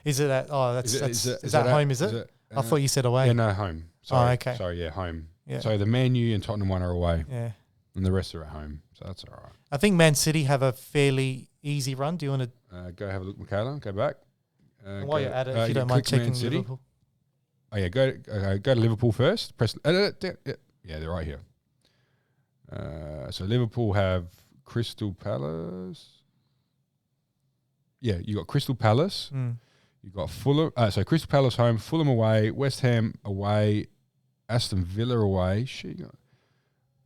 S4: Is it at? Oh, that's
S3: Is
S4: is
S3: it
S4: that home? Is it? I thought you said away.
S3: Yeah, no, home. Sorry,
S4: okay.
S3: Sorry, yeah, home.
S4: Yeah.
S3: So the Man U and Tottenham one are away,
S4: Yeah.
S3: and the rest are at home. So that's all right.
S4: I think Man City have a fairly easy run. Do you want to?
S3: Go have a look, Michaela. Go back.
S4: While you're at it, if you don't mind
S3: click Man
S4: checking
S3: City.
S4: Liverpool.
S3: Oh yeah, go to Liverpool first. Press. Yeah, they're right here. So Liverpool have Crystal Palace. Yeah, you got Crystal Palace.
S4: Mm.
S3: You got Fulham. So Crystal Palace home, Fulham away, West Ham away, Aston Villa away.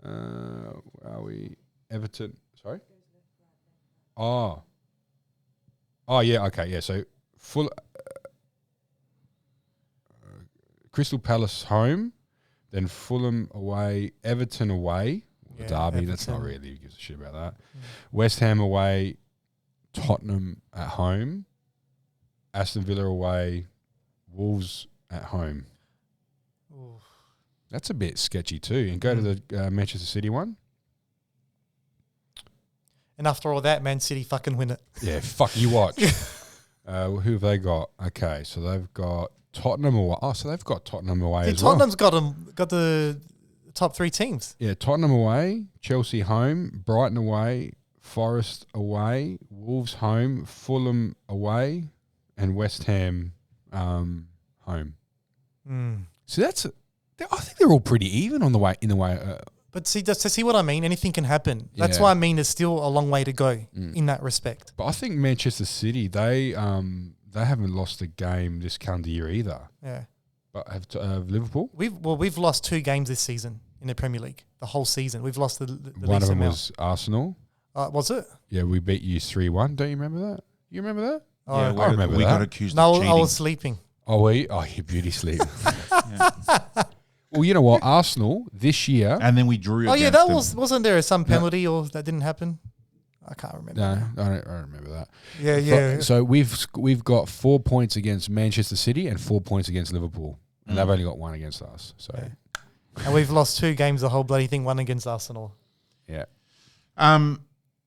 S3: Where are we? Everton. Sorry. Oh yeah. Okay. Yeah. So Crystal Palace home, then Fulham away, Everton away.
S4: Yeah,
S3: Derby. That's not
S4: Everton.
S3: really who gives a shit about that. West Ham away, Tottenham at home, Aston Villa away, Wolves at home.
S4: Oof.
S3: That's a bit sketchy too. And go to the Manchester City one.
S4: And after all that, Man City fucking win it.
S3: Yeah, fuck you watch. Who have they got? Okay, so they've got Tottenham away. Oh, so they've got Tottenham away
S4: See,
S3: as well.
S4: Tottenham's got the top 3 teams.
S3: Yeah, Tottenham away, Chelsea home, Brighton away, Forest away, Wolves home, Fulham away, and West Ham home.
S4: Mm.
S3: So I think they're all pretty even in the way.
S4: But see, just to see what I mean, anything can happen. That's
S3: Yeah.
S4: why I mean there's still a long way to go in that respect.
S3: But I think Manchester City they haven't lost a game this calendar year either.
S4: Yeah.
S3: But have Liverpool?
S4: We've lost 2 games this season. in the Premier League the whole season. We've lost the
S3: One
S4: least
S3: of them
S4: amount.
S3: was Arsenal.
S4: Was it?
S3: Yeah, we beat you 3-1. Don't you remember that? You remember that?
S4: Oh,
S2: Yeah,
S3: I remember
S2: we
S3: that.
S2: got accused
S4: No,
S2: of cheating.
S4: I was sleeping.
S3: Oh, you beauty sleep. Well, you know what? Arsenal this year.
S2: and then we drew.
S4: Oh yeah,
S2: against
S4: that
S2: them.
S4: wasn't there some penalty or that didn't happen? I can't remember.
S3: No, I don't remember that.
S4: Yeah.
S3: So we've got 4 points against Manchester City and 4 points against Liverpool, and they've only got one against us. So
S4: And we've lost 2 games the whole bloody thing, one against Arsenal.
S3: yeah.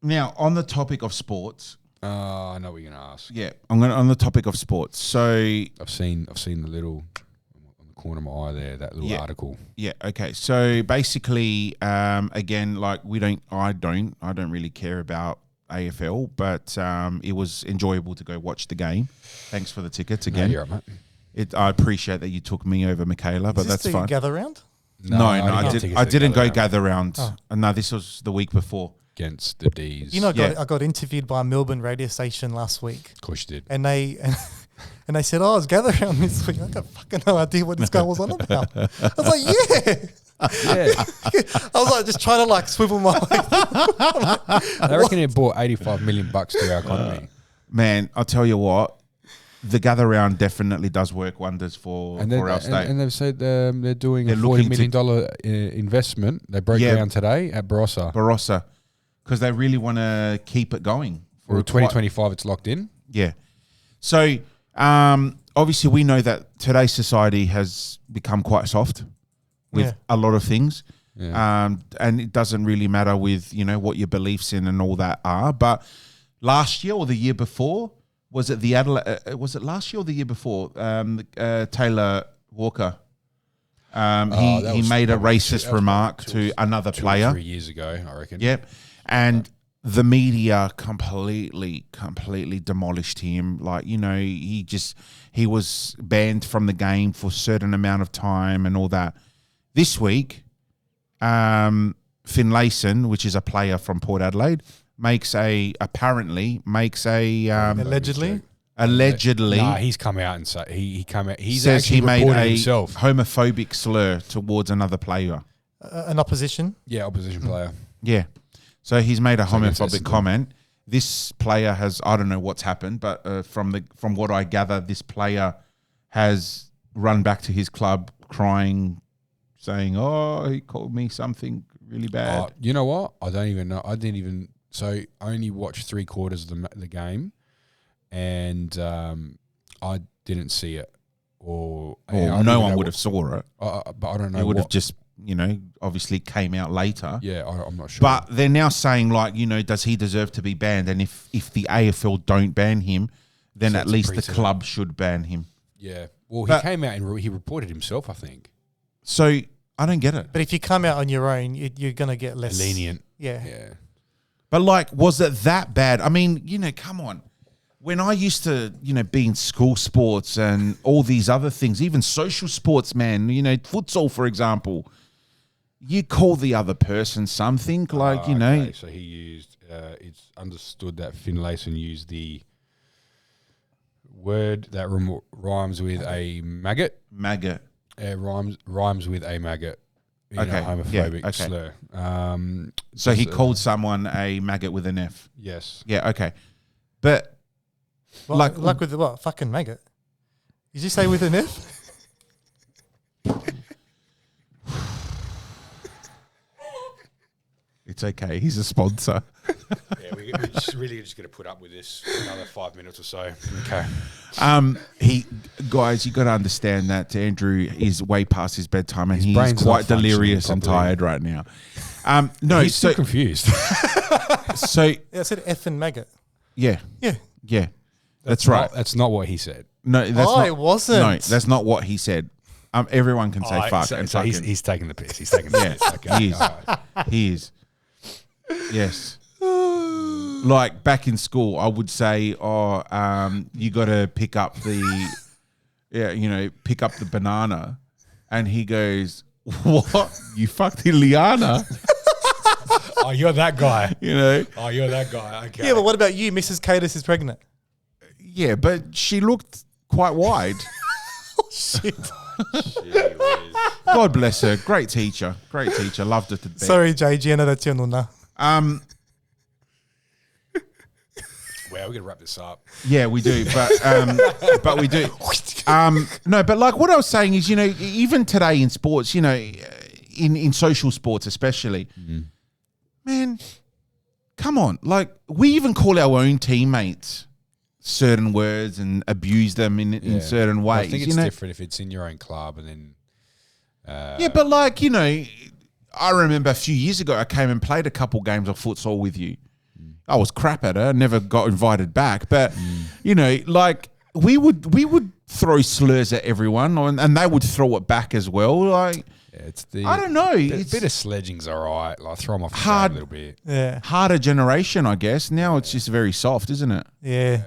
S2: Now on the topic of sports.
S3: I know what you're gonna ask.
S2: Yeah, on the topic of sports. So
S3: I've seen the little on the corner of my eye there, that little article.
S2: yeah, okay. So basically, again, like I don't really care about AFL, but it was enjoyable to go watch the game. Thanks for the tickets
S3: No,
S2: again.
S3: you're right, mate.
S2: I appreciate that you took me over Michaela, but
S4: Is this
S2: that's
S4: the
S2: fine.
S4: gather round?
S2: No, I
S3: didn't get tickets
S2: I
S3: to
S2: didn't go
S3: round
S2: gather round.
S4: Oh.
S2: No, this was the week before.
S3: against the D's.
S4: You know,
S2: Yeah.
S4: I got interviewed by a Melbourne radio station last week,
S3: of course you did.
S4: and they said, "Oh, it's gather round this week." I got fucking no idea what this guy was on about. I was like, "Yeah."
S3: Yeah,
S4: I was like, just trying to like swivel my way.
S3: I reckon it brought $85 million to our economy.
S2: Man, I'll tell you what, the gather round definitely does work wonders for our state.
S3: And they've said they're doing
S2: They're
S3: a $40
S2: looking
S3: million investment. They broke
S2: Yeah.
S3: ground today at Barossa.
S2: Barossa, because they really want to keep it going.
S3: For 2025, it's locked in.
S2: Yeah. So obviously we know that today's society has become quite soft with
S4: Yeah.
S2: a lot of things.
S3: Yeah.
S2: And it doesn't really matter with, what your beliefs in and all that are. But last year or the year before, was it the Adelaide? Was it last year or the year before? Taylor Walker.
S3: That
S2: He
S3: was
S2: made a
S3: probably
S2: racist remark to another
S3: 2 or
S2: player.
S3: 3 years ago, I reckon.
S2: Yep. And the media completely demolished him. Like, he was banned from the game for a certain amount of time and all that. This week, Finlayson, which is a player from Port Adelaide, apparently makes a
S4: Allegedly.
S3: Nah, he's come out and said he came out. He's
S2: says
S3: actually
S2: he made
S3: reported
S2: a
S3: himself.
S2: homophobic slur towards another player.
S4: An opposition.
S3: Yeah, opposition player.
S2: Yeah. So he's made a
S3: So it's
S2: homophobic comment. This player has, I don't know what's happened, but from what I gather, this player has run back to his club crying, saying, "Oh, he called me something really bad."
S3: You know what? I don't even know. I didn't even. So I only watched 3/4 of the game, and I didn't see it. Or
S2: no one would have saw it.
S3: but I don't know.
S2: It would have just, obviously came out later.
S3: Yeah, I'm not sure.
S2: But they're now saying, like, does he deserve to be banned? And if the AFL don't ban him, then
S3: So
S2: at
S3: it's a
S2: least the
S3: precedent.
S2: club should ban him.
S3: yeah, well,
S2: But-
S3: he came out and he reported himself. I think
S2: So I don't get it.
S4: But if you come out on your own, you're going to get less
S3: lenient.
S4: Yeah.
S3: Yeah,
S2: But, like, was it that bad? I mean, come on. When I used to, be in school sports and all these other things, even social sports, man, futsal, for example, you call the other person something like,
S3: Okay, so he used. It's understood that Finlayson used the word that rhymes with a maggot.
S2: maggot.
S3: Rhymes with a maggot. In
S2: Okay,
S3: a homophobic
S2: yeah, okay.
S3: slur.
S2: So he called someone a maggot with an F.
S3: Yes.
S2: Yeah, okay. But,
S4: Well,
S2: like,
S4: like with the what? Fucking maggot. Did you say with an F?
S2: it's okay. He's a sponsor.
S3: Yeah, we're just really just going to put up with this for another 5 minutes or so. Okay.
S2: Guys, you got to understand that Andrew is way past his bedtime and
S3: His
S2: he's
S3: brain's
S2: quite
S3: not
S2: delirious and
S3: functioning
S2: tired right now. No,
S3: He's
S2: so
S3: still confused.
S2: so
S4: Yeah, I said F and maggot.
S2: yeah,
S4: Yeah.
S2: that's right.
S3: That's not what he said.
S2: No, that's
S4: Oh,
S2: not,
S4: it wasn't.
S2: No, that's not what he said. Everyone can say fuck
S3: so,
S2: and
S3: so
S2: fucking.
S3: he's taking the piss. He's taking the
S2: Yeah,
S3: piss. Okay.
S2: he is.
S3: all right.
S2: He is. Yes. Like back in school, I would say, you got to pick up pick up the banana. And he goes, what? You fucked Ileana?
S3: Oh, you're that guy.
S2: Oh,
S3: you're that guy. Okay.
S4: Yeah, but what about you? Mrs. Cadis is pregnant.
S2: Yeah, but she looked quite wide.
S4: Shit.
S2: God bless her. Great teacher. Great teacher. Loved her to death.
S4: Sorry, JG, I know that's your nuna.
S3: Wow, we're gonna wrap this up.
S2: Yeah, we do, but we do. No, but like what I was saying is, even today in sports, in social sports especially, man, come on. Like we even call our own teammates certain words and abuse them in certain ways.
S3: I think it's different if it's in your own club and then.
S2: Yeah, but like I remember a few years ago I came and played a couple games of futsal with you. I was crap at it. Never got invited back. But like we would throw slurs at everyone, and they would throw it back as well. Like I don't know.
S3: A bit of sledging's all right. Like throw them off the
S2: hard
S3: game a little bit.
S4: Yeah.
S2: Harder generation, I guess. Now it's just very soft, isn't it?
S4: Yeah.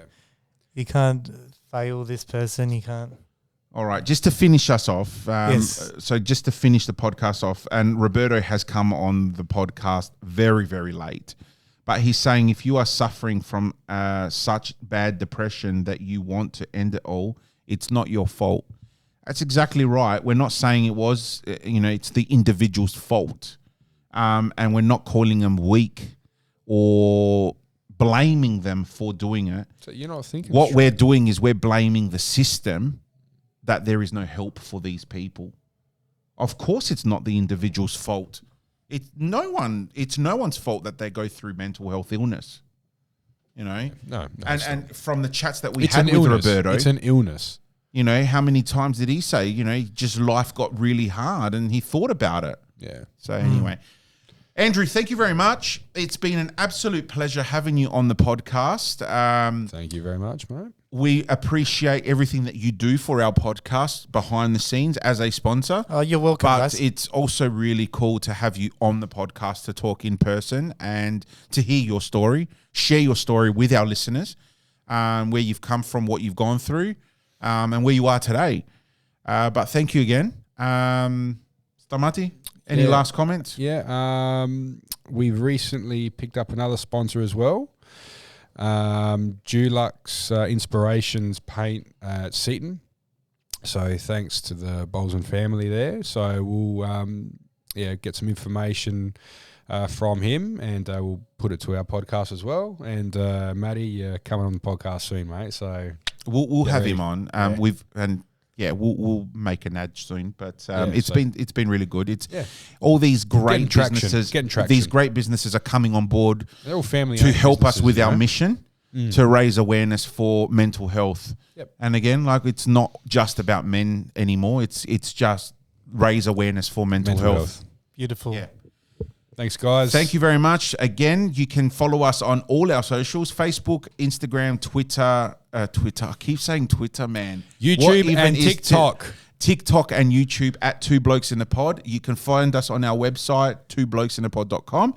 S4: You can't fail this person. You can't.
S2: All right, just to finish us off.
S4: Yes.
S2: So just to finish the podcast off, and Roberto has come on the podcast very, very late. But he's saying if you are suffering from such bad depression that you want to end it all, it's not your fault. That's exactly right. We're not saying it was, it's the individual's fault. And we're not calling them weak or blaming them for doing it.
S3: So you're not thinking.
S2: What we're doing is we're blaming the system that there is no help for these people. Of course, it's not the individual's fault. It's no one's fault that they go through mental health illness. No. And from the chats that we had with Roberto,
S3: it's an illness.
S2: How many times did he say, just life got really hard and he thought about it.
S3: Yeah.
S2: So anyway, Andrew, thank you very much. It's been an absolute pleasure having you on the podcast.
S3: Thank you very much, mate.
S2: We appreciate everything that you do for our podcast behind the scenes as a sponsor.
S4: Oh, you're welcome,
S2: But
S4: guys.
S2: it's also really cool to have you on the podcast to talk in person and to hear your story, share your story with our listeners, where you've come from, what you've gone through, and where you are today. But thank you again. Stamati, any last comments?
S3: Yeah. We've recently picked up another sponsor as well. Dulux Inspirations Paint at Seaton. So thanks to the Bolson family there. So we'll get some information from him, and we'll put it to our podcast as well. And Matty, coming on the podcast soon, mate. So
S2: we'll have him on. We'll make an ad soon. But it's been really good. It's all these great businesses.
S3: Getting traction.
S2: These great businesses are coming on board.
S3: They're all family
S2: to help us with
S3: businesses,
S2: our mission to raise awareness for mental health.
S3: Yep.
S2: And again, like it's not just about men anymore. It's just raise awareness for mental health.
S4: Beautiful.
S2: Yeah.
S3: Thanks, guys.
S2: Thank you very much. Again, you can follow us on all our socials: Facebook, Instagram, Twitter. I keep saying Twitter, man.
S3: YouTube and TikTok.
S2: TikTok and YouTube at Two Blokes in a Pod. You can find us on our website, twoblokesinaPod.com.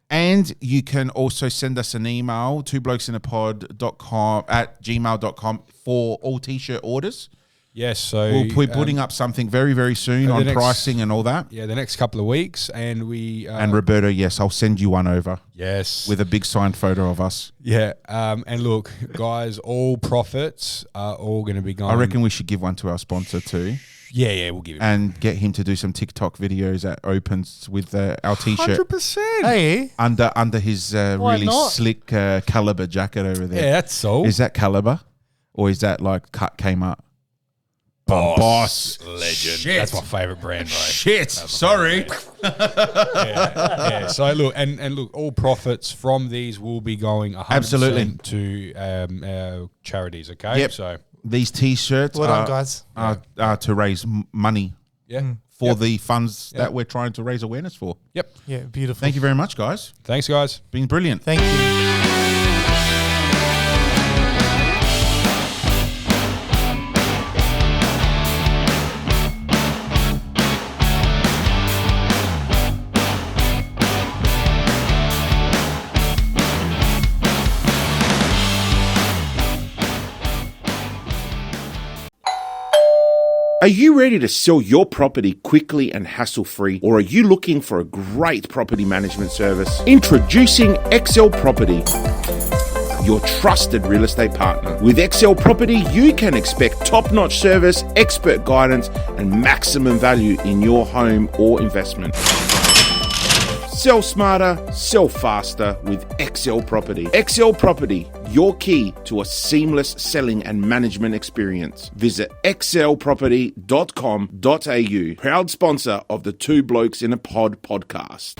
S2: And you can also send us an email, twoblokesinaPod.com @gmail.com for all T-shirt orders.
S3: Yes, so
S2: We'll be putting up something very, very soon on pricing and all that.
S3: Yeah, the next couple of weeks, and we
S2: And Roberto, yes, I'll send you one over.
S3: Yes,
S2: With a big signed photo of us.
S3: yeah. And look, guys, all profits are all going to be going.
S2: I reckon we should give one to our sponsor too.
S3: Yeah, we'll give it.
S2: And get him to do some TikTok videos at opens with our T-shirt
S3: 100%.
S4: Hey,
S2: under his really
S4: not?
S2: slick Caliber jacket over there.
S3: Yeah, that's all.
S2: Is that Caliber? Or is that like cut came up?
S3: Boss legend.
S2: Shit.
S3: That's my favorite brand, bro.
S2: Shit. Sorry.
S3: Yeah. So look, and look, all profits from these will be going 100%
S2: Absolutely.
S3: to our charities. Okay.
S2: Yep.
S3: So
S2: These T-shirts
S4: well done, guys.
S2: are to raise money
S3: yeah.
S2: for the funds that we're trying to raise awareness for.
S3: Yep.
S4: Yeah, beautiful.
S2: Thank you very much, guys.
S3: Thanks, guys.
S2: Been brilliant.
S4: Thank you.
S1: Are you ready to sell your property quickly and hassle-free, or are you looking for a great property management service? Introducing XSELL Property, your trusted real estate partner. With XSELL Property, you can expect top-notch service, expert guidance, and maximum value in your home or investment. Sell smarter, sell faster with XSELL Property. XSELL Property, your key to a seamless selling and management experience. Visit xsellproperty.com.au, proud sponsor of the Two Blokes in a Pod podcast.